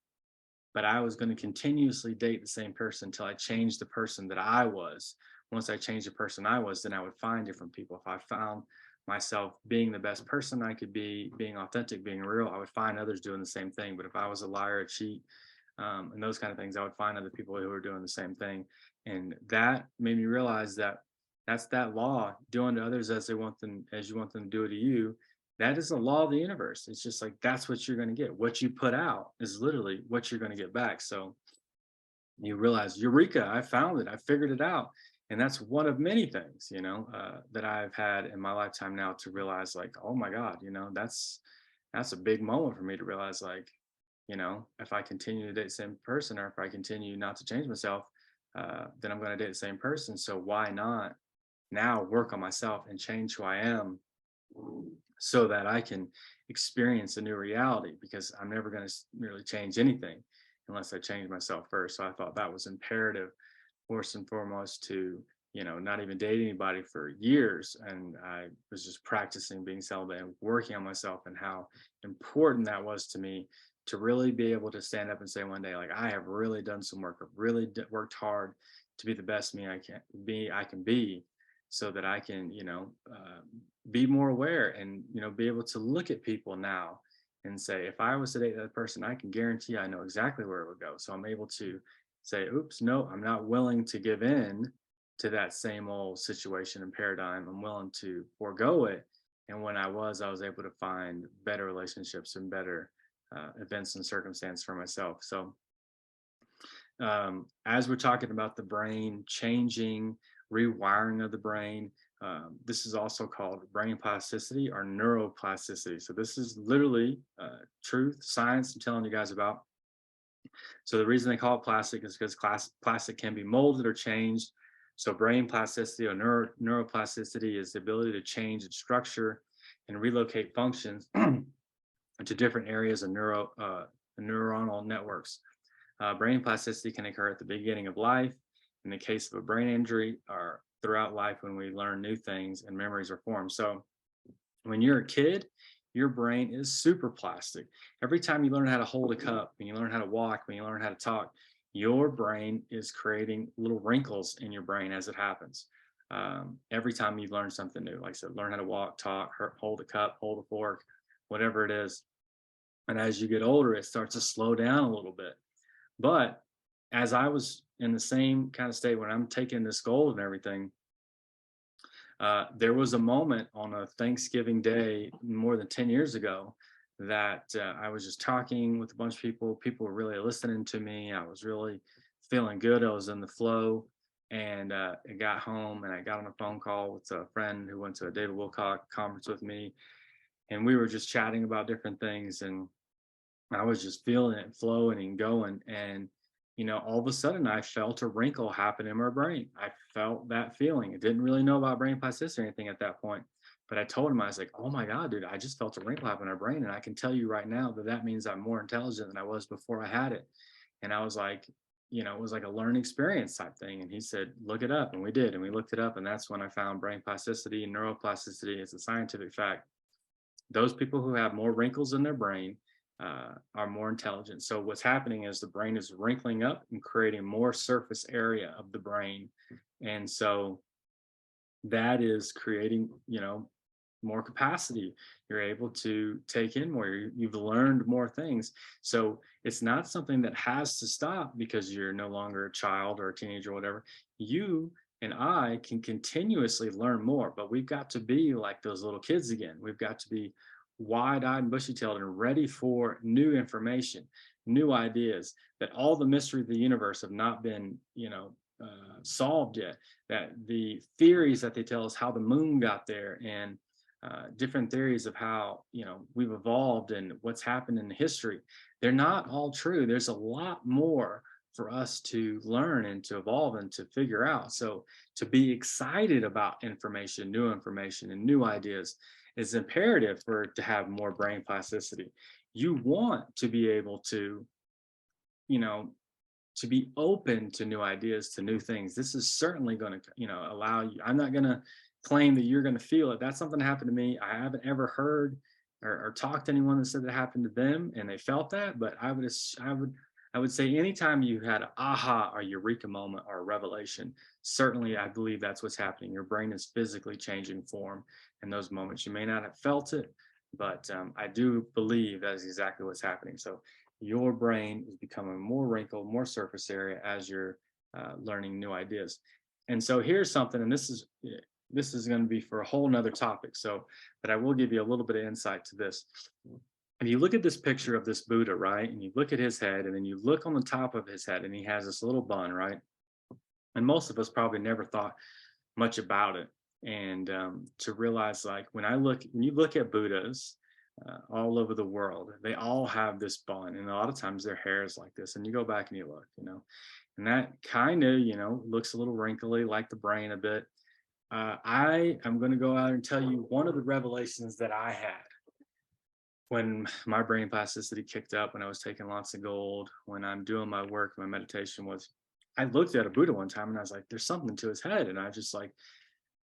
But I was going to continuously date the same person until I changed the person that I was. Once I changed the person I was, then I would find different people. If I found myself being the best person I could be, being authentic, being real, I would find others doing the same thing. But if I was a liar, a cheat, and those kind of things, I would find other people who were doing the same thing. And that made me realize that that's that law, doing to others as as you want them to do it to you. That is the law of the universe. It's just like that's what you're going to get. What you put out is literally what you're going to get back. So you realize, eureka, I found it, I figured it out. And that's one of many things, that I've had in my lifetime now to realize like, oh my God, that's a big moment for me to realize like, if I continue to date the same person, or if I continue not to change myself, then I'm going to date the same person. So why not now work on myself and change who I am so that I can experience a new reality? Because I'm never going to really change anything unless I change myself first. So I thought that was imperative, first and foremost, to not even date anybody for years. And I was just practicing being celibate and working on myself, and how important that was to me to really be able to stand up and say one day, like, I have really done some work, I've really worked hard to be the best me I can be, so that I can be more aware and be able to look at people now and say, if I was to date that person, I can guarantee I know exactly where it would go. So I'm able to say, oops, no, I'm not willing to give in to that same old situation and paradigm. I'm willing to forego it. And when I was able to find better relationships and better events and circumstance for myself. So as we're talking about the brain changing, rewiring of the brain, this is also called brain plasticity or neuroplasticity. So this is literally truth, science I'm telling you guys about. So the reason they call it plastic is because plastic can be molded or changed. So brain plasticity or neuroplasticity is the ability to change its structure and relocate functions into different areas of neuronal networks. Brain plasticity can occur at the beginning of life, in the case of a brain injury, or throughout life when we learn new things and memories are formed. So when you're a kid, your brain is super plastic. Every time you learn how to hold a cup, when you learn how to walk, when you learn how to talk, your brain is creating little wrinkles in your brain as it happens. Every time you learn something new, like I said, learn how to walk, talk, hold a cup, hold a fork, whatever it is. And as you get older, it starts to slow down a little bit. But as I was in the same kind of state when I'm taking this gold and everything, there was a moment on a Thanksgiving day more than 10 years ago that I was just talking with a bunch of people. People were really listening to me. I was really feeling good. I was in the flow. And I got home and I got on a phone call with a friend who went to a David Wilcock conference with me. And we were just chatting about different things. And I was just feeling it flowing and going. And, all of a sudden I felt a wrinkle happen in my brain. I felt that feeling. I didn't really know about brain plasticity or anything at that point. But I told him, I was like, oh my God, dude, I just felt a wrinkle happen in my brain. And I can tell you right now that that means I'm more intelligent than I was before I had it. And I was like, it was like a learning experience type thing. And he said, look it up. And we did. And we looked it up. And that's when I found brain plasticity and neuroplasticity. It's a scientific fact. Those people who have more wrinkles in their brain are more intelligent. So what's happening is the brain is wrinkling up and creating more surface area of the brain, and so that is creating, more capacity. You're able to take in more. You've learned more things. So it's not something that has to stop because you're no longer a child or a teenager or whatever. You and I can continuously learn more, but we've got to be like those little kids again. We've got to be wide-eyed and bushy-tailed and ready for new information, new ideas, that all the mystery of the universe have not been, solved yet, that the theories that they tell us how the moon got there, and different theories of how we've evolved and what's happened in history, they're not all true. There's a lot more for us to learn and to evolve and to figure out. So to be excited about information and new ideas is imperative for to have more brain plasticity. You want to be able to, you know to be open to new ideas, to new things. This is certainly going to, allow you. I'm not going to claim that you're going to feel it. That's something that happened to me. I haven't ever heard or talked to anyone that said that happened to them and they felt that. But I would say anytime you had an aha or eureka moment or a revelation, certainly I believe that's what's happening. Your brain is physically changing form in those moments. You may not have felt it, but I do believe that is exactly what's happening. So your brain is becoming more wrinkled, more surface area as you're learning new ideas. And so here's something, and this is going to be for a whole nother topic. So, but I will give you a little bit of insight to this. If you look at this picture of this Buddha, right, and you look at his head, and then you look on the top of his head, and he has this little bun, right? And most of us probably never thought much about it. And to realize, like, when you look at Buddhas, all over the world, they all have this bun, and a lot of times their hair is like this. And you go back and you look, and that kind of, looks a little wrinkly, like the brain a bit. I am going to go out and tell you one of the revelations that I had when my brain plasticity kicked up, when I was taking lots of gold, when I'm doing my work, my meditation was, I looked at a Buddha one time and I was like, there's something to his head. And I just like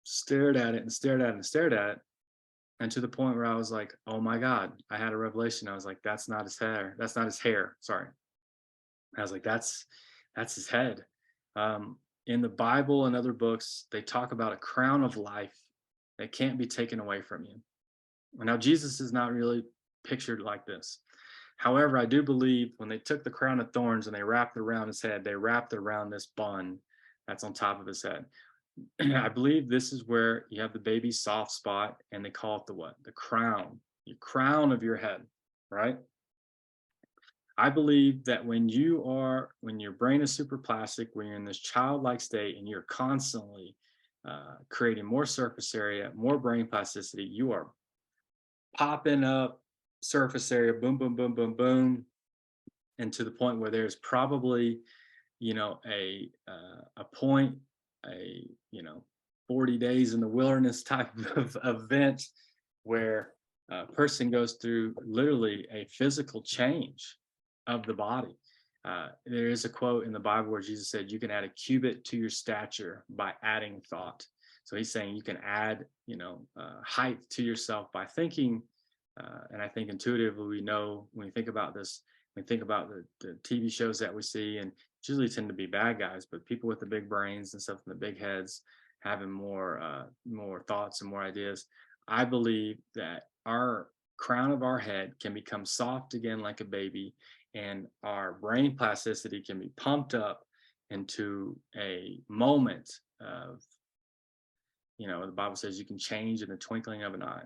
stared at it and stared at it and stared at it. And to the point where I was like, oh my God, I had a revelation. I was like, that's not his hair. That's not his hair. Sorry. I was like, that's his head. In the Bible and other books, they talk about a crown of life that can't be taken away from you. Now, Jesus is not really pictured like this. However, I do believe when they took the crown of thorns and they wrapped it around his head, they wrapped it around this bun that's on top of his head. I believe this is where you have the baby's soft spot, and they call it the what? The crown, the crown of your head, right? I believe that when your brain is super plastic, when you're in this childlike state and you're constantly creating more surface area, more brain plasticity, you are popping up surface area, boom, boom, boom, boom, boom, and to the point where there's probably, a point, a 40 days in the wilderness type of event where a person goes through literally a physical change of the body. There is a quote in the Bible where Jesus said, "You can add a cubit to your stature by adding thought." So he's saying you can add, height to yourself by thinking. And I think intuitively we know when we think about this, we think about the TV shows that we see, and usually tend to be bad guys, but people with the big brains and stuff and the big heads having more thoughts and more ideas. I believe that our crown of our head can become soft again like a baby, and our brain plasticity can be pumped up into a moment of, the Bible says you can change in the twinkling of an eye,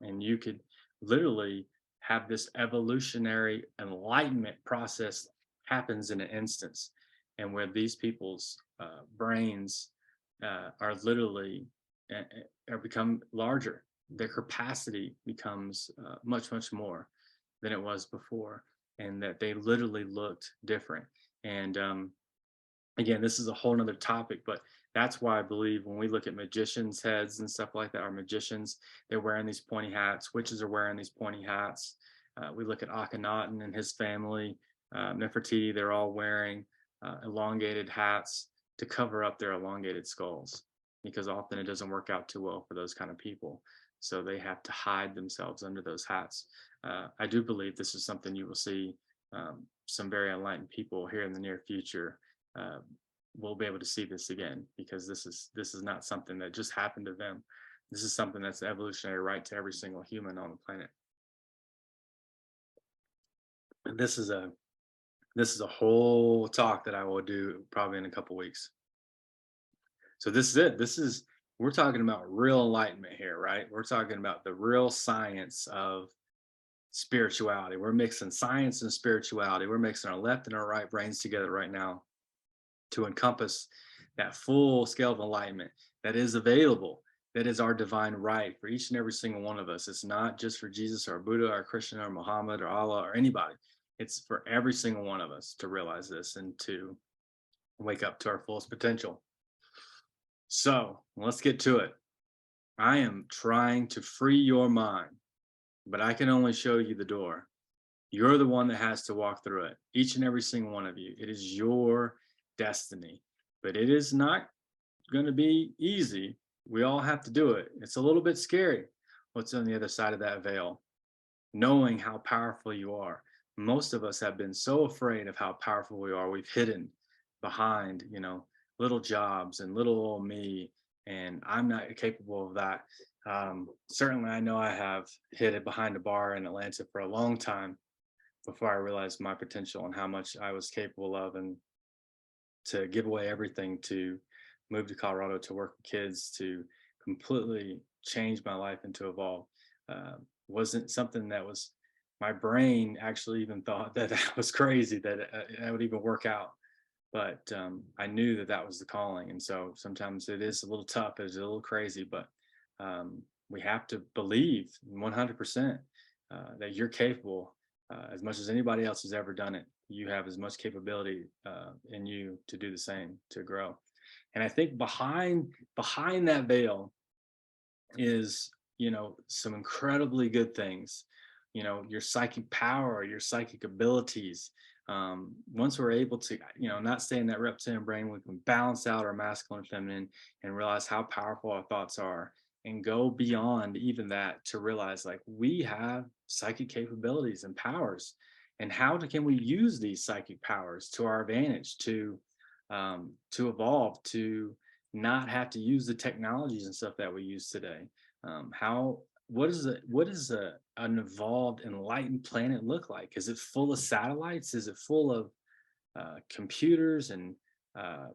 and you could literally have this evolutionary enlightenment process happens in an instance, and where these people's brains are literally are become larger. Their capacity becomes much more than it was before, and that they literally looked different. And again, this is a whole nother topic, but that's why I believe when we look at magicians' heads and stuff like that, our magicians, they're wearing these pointy hats. Witches are wearing these pointy hats. We look at Akhenaten and his family, Nefertiti, they're all wearing elongated hats to cover up their elongated skulls, because often it doesn't work out too well for those kind of people. So they have to hide themselves under those hats. I do believe this is something you will see some very enlightened people here in the near future will be able to see this again, because this is not something that just happened to them. This is something that's evolutionary right to every single human on the planet. And this is a whole talk that I will do probably in a couple weeks. So this is it. We're talking about real enlightenment here, right? We're talking about the real science of spirituality. We're mixing science and spirituality. We're mixing our left and our right brains together right now to encompass that full scale of enlightenment that is available, that is our divine right for each and every single one of us. It's not just for Jesus or Buddha or Krishna or Muhammad or Allah or anybody. It's for every single one of us to realize this and to wake up to our fullest potential. So let's get to it. I am trying to free your mind, but I can only show you the door. You're the one that has to walk through it, each and every single one of you. It is your destiny, but it is not going to be easy. We all have to do it. It's a little bit scary what's on the other side of that veil, knowing how powerful you are. Most of us have been so afraid of how powerful we are. We've hidden behind, little jobs and little old me, and I'm not capable of that. Certainly, I know I have hid it behind a bar in Atlanta for a long time before I realized my potential and how much I was capable of, and to give away everything to move to Colorado to work with kids, to completely change my life and to evolve, wasn't something that was, my brain actually even thought that that was crazy, that that would even work out. But I knew that that was the calling. And so sometimes it is a little tough, it's a little crazy, but we have to believe 100% that you're capable. As much as anybody else has ever done it, you have as much capability in you to do the same, to grow. And I think behind that veil is, some incredibly good things. Your psychic power, your psychic abilities. Once we're able to, not stay in that reptilian brain, we can balance out our masculine and feminine and realize how powerful our thoughts are, and go beyond even that to realize like we have psychic capabilities and powers, and can we use these psychic powers to our advantage to evolve, to not have to use the technologies and stuff that we use today. How what does an evolved, enlightened planet look like? Is it full of satellites? Is it full of computers and uh,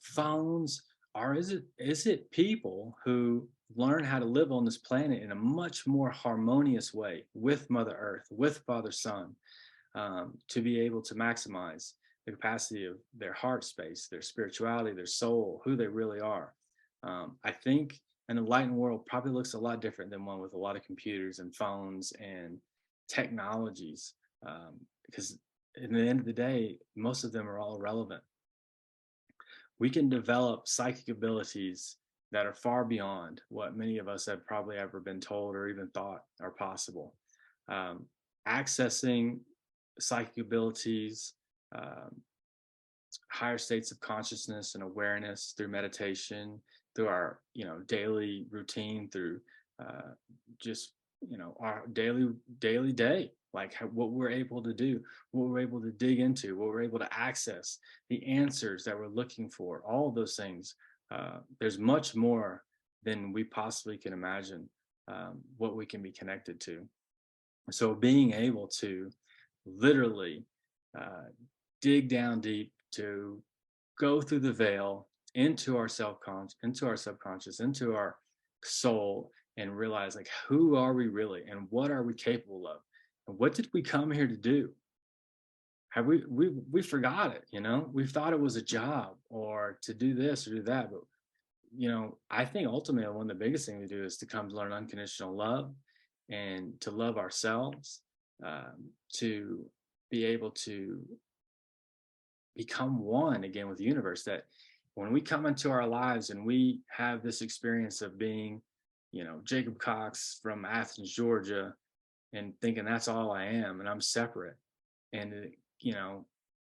phones, or is it people who learn how to live on this planet in a much more harmonious way with Mother Earth, with Father Son, to be able to maximize the capacity of their heart space, their spirituality, their soul, who they really are. I think an enlightened world probably looks a lot different than one with a lot of computers and phones and technologies, because in the end of the day, most of them are all relevant. We can develop psychic abilities that are far beyond what many of us have probably ever been told or even thought are possible. Um, Accessing psychic abilities, um, higher states of consciousness and awareness through meditation, through our daily routine, through uh, just our daily day, like what we're able to do, what we're able to dig into, what we're able to access, the answers that we're looking for, all of those things. There's much more than we possibly can imagine, what we can be connected to. So being able to literally uh, dig down deep, to go through the veil into our into our subconscious, into our soul, and realize, like, who are we really and what are we capable of? And what did we come here to do? Have we forgot it, we thought it was a job or to do this or do that, but I think ultimately one of the biggest things we do is to come to learn unconditional love and to love ourselves, to be able to become one again with the universe. That when we come into our lives and we have this experience of being, Jacob Cox from Athens, Georgia, and thinking that's all I am and I'm separate, and you know,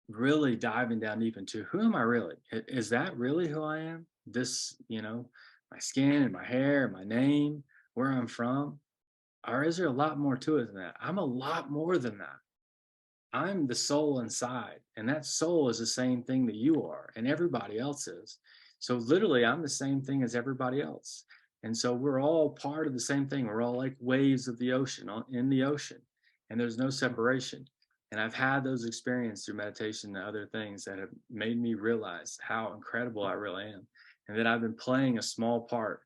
really diving down deep into who am I really? Is that really who I am? This, my skin and my hair, and my name, where I'm from, or is there a lot more to it than that? I'm a lot more than that. I'm the soul inside, and that soul is the same thing that you are, and everybody else is. So literally, I'm the same thing as everybody else. And so we're all part of the same thing. We're all like waves of the ocean in the ocean, and there's no separation. And I've had those experiences through meditation and other things that have made me realize how incredible I really am, and that I've been playing a small part,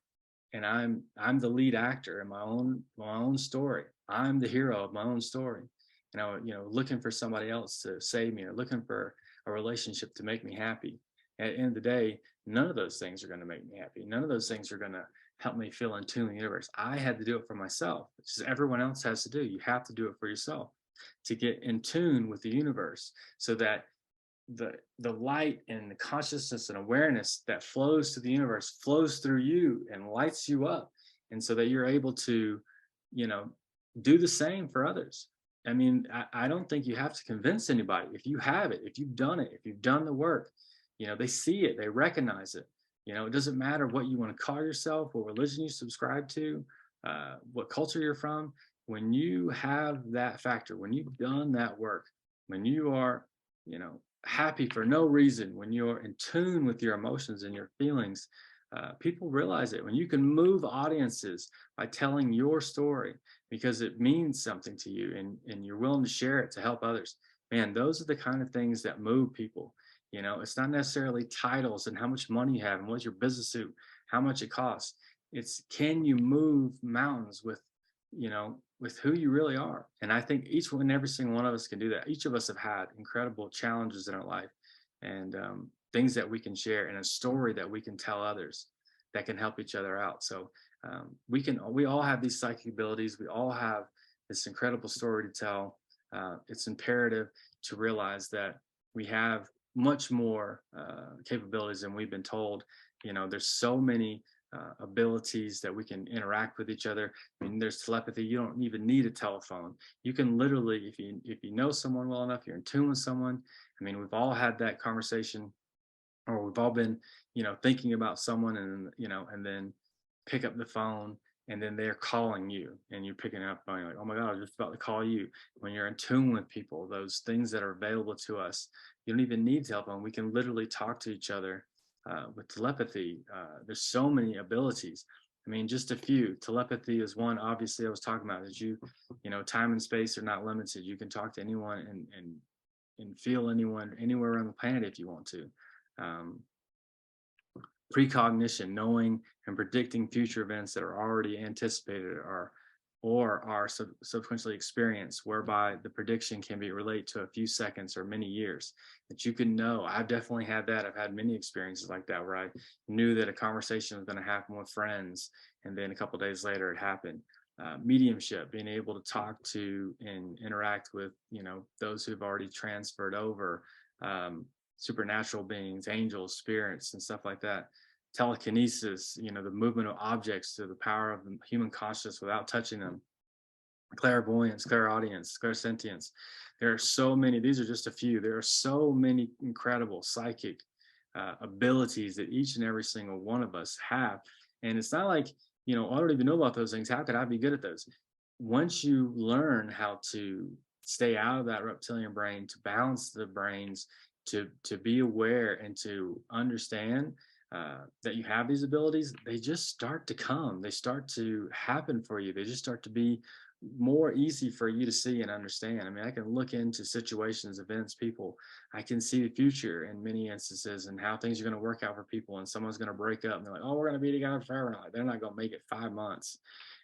and I'm the lead actor in my own story. I'm the hero of my own story, looking for somebody else to save me or looking for a relationship to make me happy. At the end of the day, none of those things are going to make me happy. None of those things are going to help me feel in tune with the universe. I had to do it for myself, which is everyone else has to do. You have to do it for yourself to get in tune with the universe, so that the light and the consciousness and awareness that flows to the universe flows through you and lights you up, and so that you're able to you know do the same for others. I mean, I don't think you have to convince anybody. If you have it, if you've done it, if you've done the work, they see it, they recognize it. It doesn't matter what you want to call yourself, what religion you subscribe to, what culture you're from. When you have that factor, when you've done that work, when you are you know happy for no reason, when you're in tune with your emotions and your feelings, people realize it. When you can move audiences by telling your story because it means something to you, and you're willing to share it to help others, man, those are the kind of things that move people. It's not necessarily titles and how much money you have and what's your business suit, how much it costs. It's, can you move mountains with who you really are? And I think each one, every single one of us can do that. Each of us have had incredible challenges in our life, and things that we can share, and a story that we can tell others that can help each other out. So we all have these psychic abilities. We all have this incredible story to tell. It's imperative to realize that we have much more capabilities than we've been told. There's so many abilities that we can interact with each other. I mean, there's telepathy. You don't even need a telephone. You can literally, if you know someone well enough, you're in tune with someone. I mean, we've all had that conversation, or we've all been, thinking about someone, and then pick up the phone, and then they're calling you, and you're picking up and you're like, oh my God, I was just about to call you. When you're in tune with people, those things that are available to us, you don't even need telephone. We can literally talk to each other with telepathy. There's so many abilities. I mean, just a few. Telepathy is one. Obviously, I was talking about that time and space are not limited. You can talk to anyone and feel anyone anywhere around the planet if you want to. Um, Precognition, knowing and predicting future events that are already anticipated or are subsequently experienced, whereby the prediction can be related to a few seconds or many years that you can know. I've definitely had that. I've had many experiences like that where I knew that a conversation was going to happen with friends, and then a couple of days later it happened. Mediumship, being able to talk to and interact with those who've already transferred over, supernatural beings, angels, spirits, and stuff like that. Telekinesis, the movement of objects to the power of the human consciousness without touching them. Clairvoyance, clairaudience, clairsentience. There are so many. These are just a few. There are so many incredible psychic abilities that each and every single one of us have. And it's not like, I don't even know about those things. How could I be good at those? Once you learn how to stay out of that reptilian brain, to balance the brains, to be aware and to understand that you have these abilities, they just start to come. They start to happen for you. They just start to be more easy for you to see and understand. I mean, I can look into situations, events, people. I can see the future in many instances and how things are going to work out for people. And someone's going to break up and they're like, oh, we're going to be together forever. And like, they're not going to make it 5 months.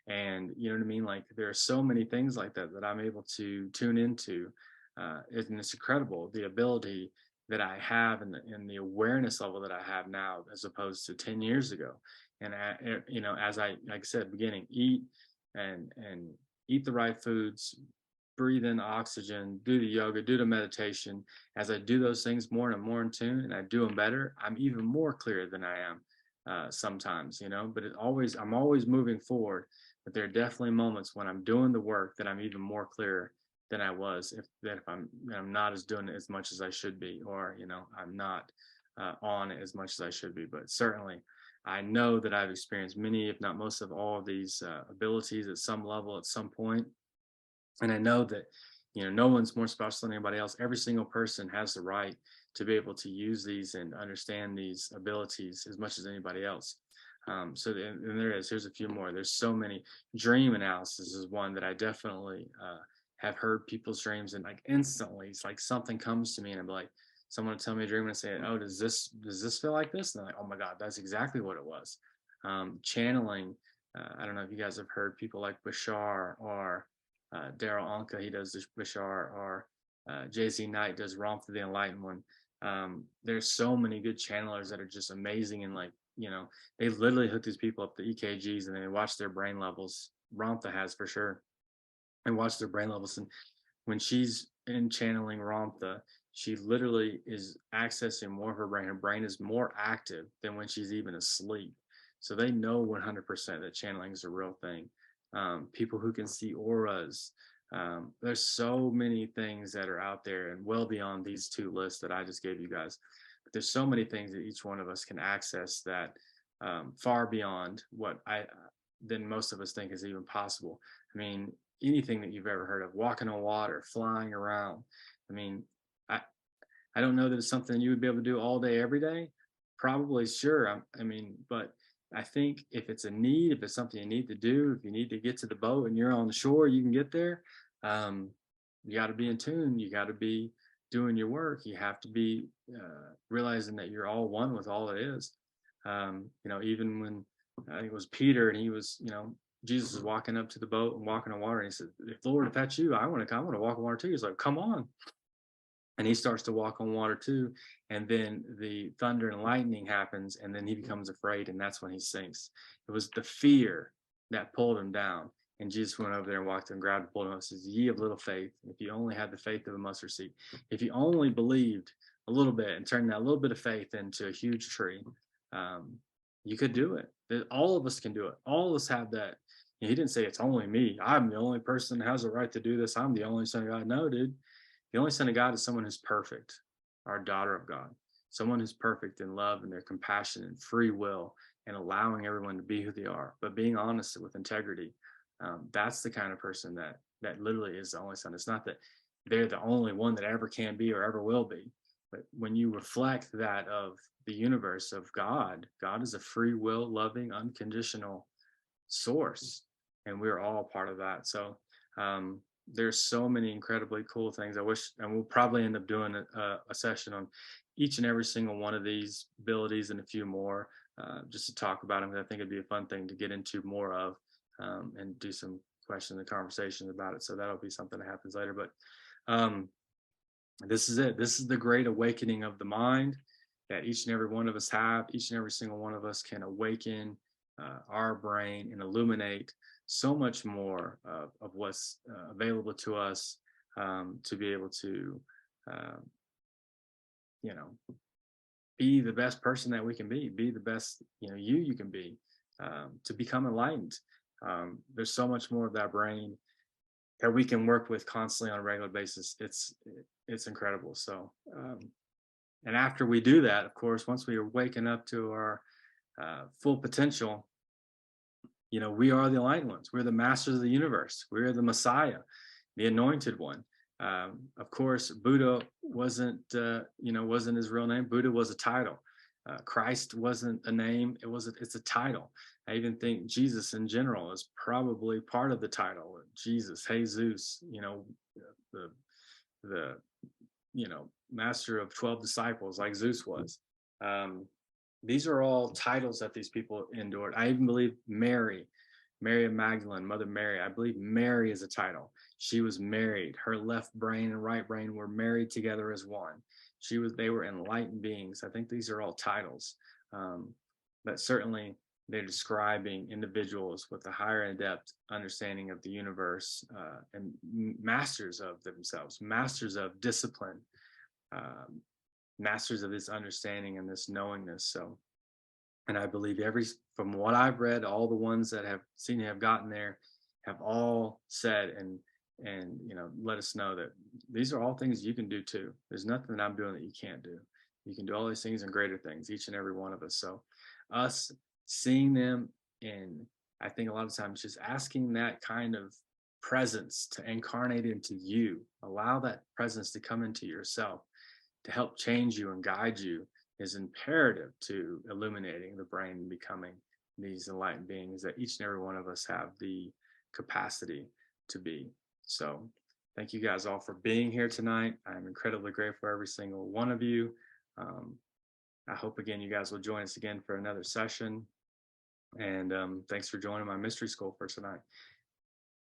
And you know what I mean? Like there are so many things like that that I'm able to tune into. And it's incredible, the ability that I have and the awareness level that I have now as opposed to 10 years ago. And as I like I said beginning, eat and eat the right foods, breathe in oxygen, do the yoga, do the meditation. As I do those things more and more in tune and I do them better, I'm even more clear than I am sometimes, but I'm always moving forward. But there are definitely moments when I'm doing the work that I'm even more clear than I was if I'm not as doing it as much as I should be, or I'm not on it as much as I should be. But certainly, I know that I've experienced many, if not most, of all of these abilities at some level, at some point, and I know that no one's more special than anybody else. Every single person has the right to be able to use these and understand these abilities as much as anybody else. And here's a few more. There's so many. Dream analysis is one that I definitely have heard people's dreams, and like instantly it's like something comes to me and I'm like, someone will tell me a dream and I say, oh, does this feel like this? And I'm like, oh my God, that's exactly what it was. Channeling. I don't know if you guys have heard people like Bashar or Daryl Anka, he does this Bashar, or JZ Knight does Romp the Enlightened one. There's so many good channelers that are just amazing, and like they literally hook these people up to EKGs and they watch their brain levels. Ramtha has for sure, and watch their brain levels. And when she's in channeling Ramtha, she literally is accessing more of her brain. Her brain is more active than when she's even asleep. So they know 100% that channeling is a real thing. People who can see auras. There's so many things that are out there and well beyond these two lists that I just gave you guys. But there's so many things that each one of us can access that far beyond what than most of us think is even possible. I mean, anything that you've ever heard of, walking on water, flying around. I mean, I I don't know that it's something you would be able to do all day, every day. Probably, sure. But I think if it's a need, if it's something you need to do, if you need to get to the boat and you're on the shore, you can get there. Um, you got to be in tune. You got to be doing your work. You have to be realizing that you're all one with all it is. Even when I think it was Peter and he was, Jesus is walking up to the boat and walking on water. And he said, if the Lord, if that's you, I want to come. I want to walk on water too. He's like, come on. And he starts to walk on water too. And then the thunder and lightning happens, and then he becomes afraid, and that's when he sinks. It was the fear that pulled him down. And Jesus went over there and walked and grabbed and pulled him up and says, ye of little faith, if you only had the faith of a mustard seed, if you only believed a little bit and turned that little bit of faith into a huge tree, you could do it. All of us can do it. All of us have that. And he didn't say it's only me. I'm the only person that has a right to do this. I'm the only son of God. No, dude. The only son of God is someone who's perfect, our daughter of God, someone who's perfect in love and their compassion and free will and allowing everyone to be who they are, but being honest with integrity. That's the kind of person that literally is the only son. It's not that they're the only one that ever can be or ever will be, but when you reflect that of the universe of God, God is a free will, loving, unconditional source, and we're all part of that. So there's so many incredibly cool things. I wish, and we'll probably end up doing a session on each and every single one of these abilities and a few more, just to talk about them. I think it'd be a fun thing to get into more of, and do some questions and conversations about it. So that'll be something that happens later. But um, this is it. This is the great awakening of the mind that each and every one of us have. Each and every single one of us can awaken our brain and illuminate so much more of what's available to us, to be able to, uh, you know, be the best person that we can be the best, you can be, to become enlightened. There's so much more of that brain that we can work with constantly on a regular basis. It's incredible. So, and after we do that, of course, once we are waking up to our full potential, we are the enlightened ones. We're the masters of the universe. We're the Messiah, the anointed one. Of course, Buddha wasn't his real name. Buddha was a title. Christ wasn't a name. It's a title. I even think Jesus in general is probably part of the title. Jesus, Jesus, the the master of 12 disciples, like Zeus was. These are all titles that these people endured. I even believe Mary of Magdalene, Mother Mary. I believe Mary is a title. She was married. Her left brain and right brain were married together as one. They were enlightened beings. I think these are all titles. But certainly they're describing individuals with a higher in-depth understanding of the universe, and masters of themselves, masters of discipline, masters of this understanding and this knowingness. So, and I believe from what I've read, all the ones that have seen have gotten there have all said and let us know that these are all things you can do too. There's nothing that I'm doing that you can't do. You can do all these things and greater things, each and every one of us. So us seeing them, and I think a lot of times just asking that kind of presence to incarnate into you, allow that presence to come into yourself to help change you and guide you, is imperative to illuminating the brain and becoming these enlightened beings that each and every one of us have the capacity to be. So thank you guys all for being here tonight. I'm incredibly grateful for every single one of you. I hope again you guys will join us again for another session. And thanks for joining my mystery school for tonight.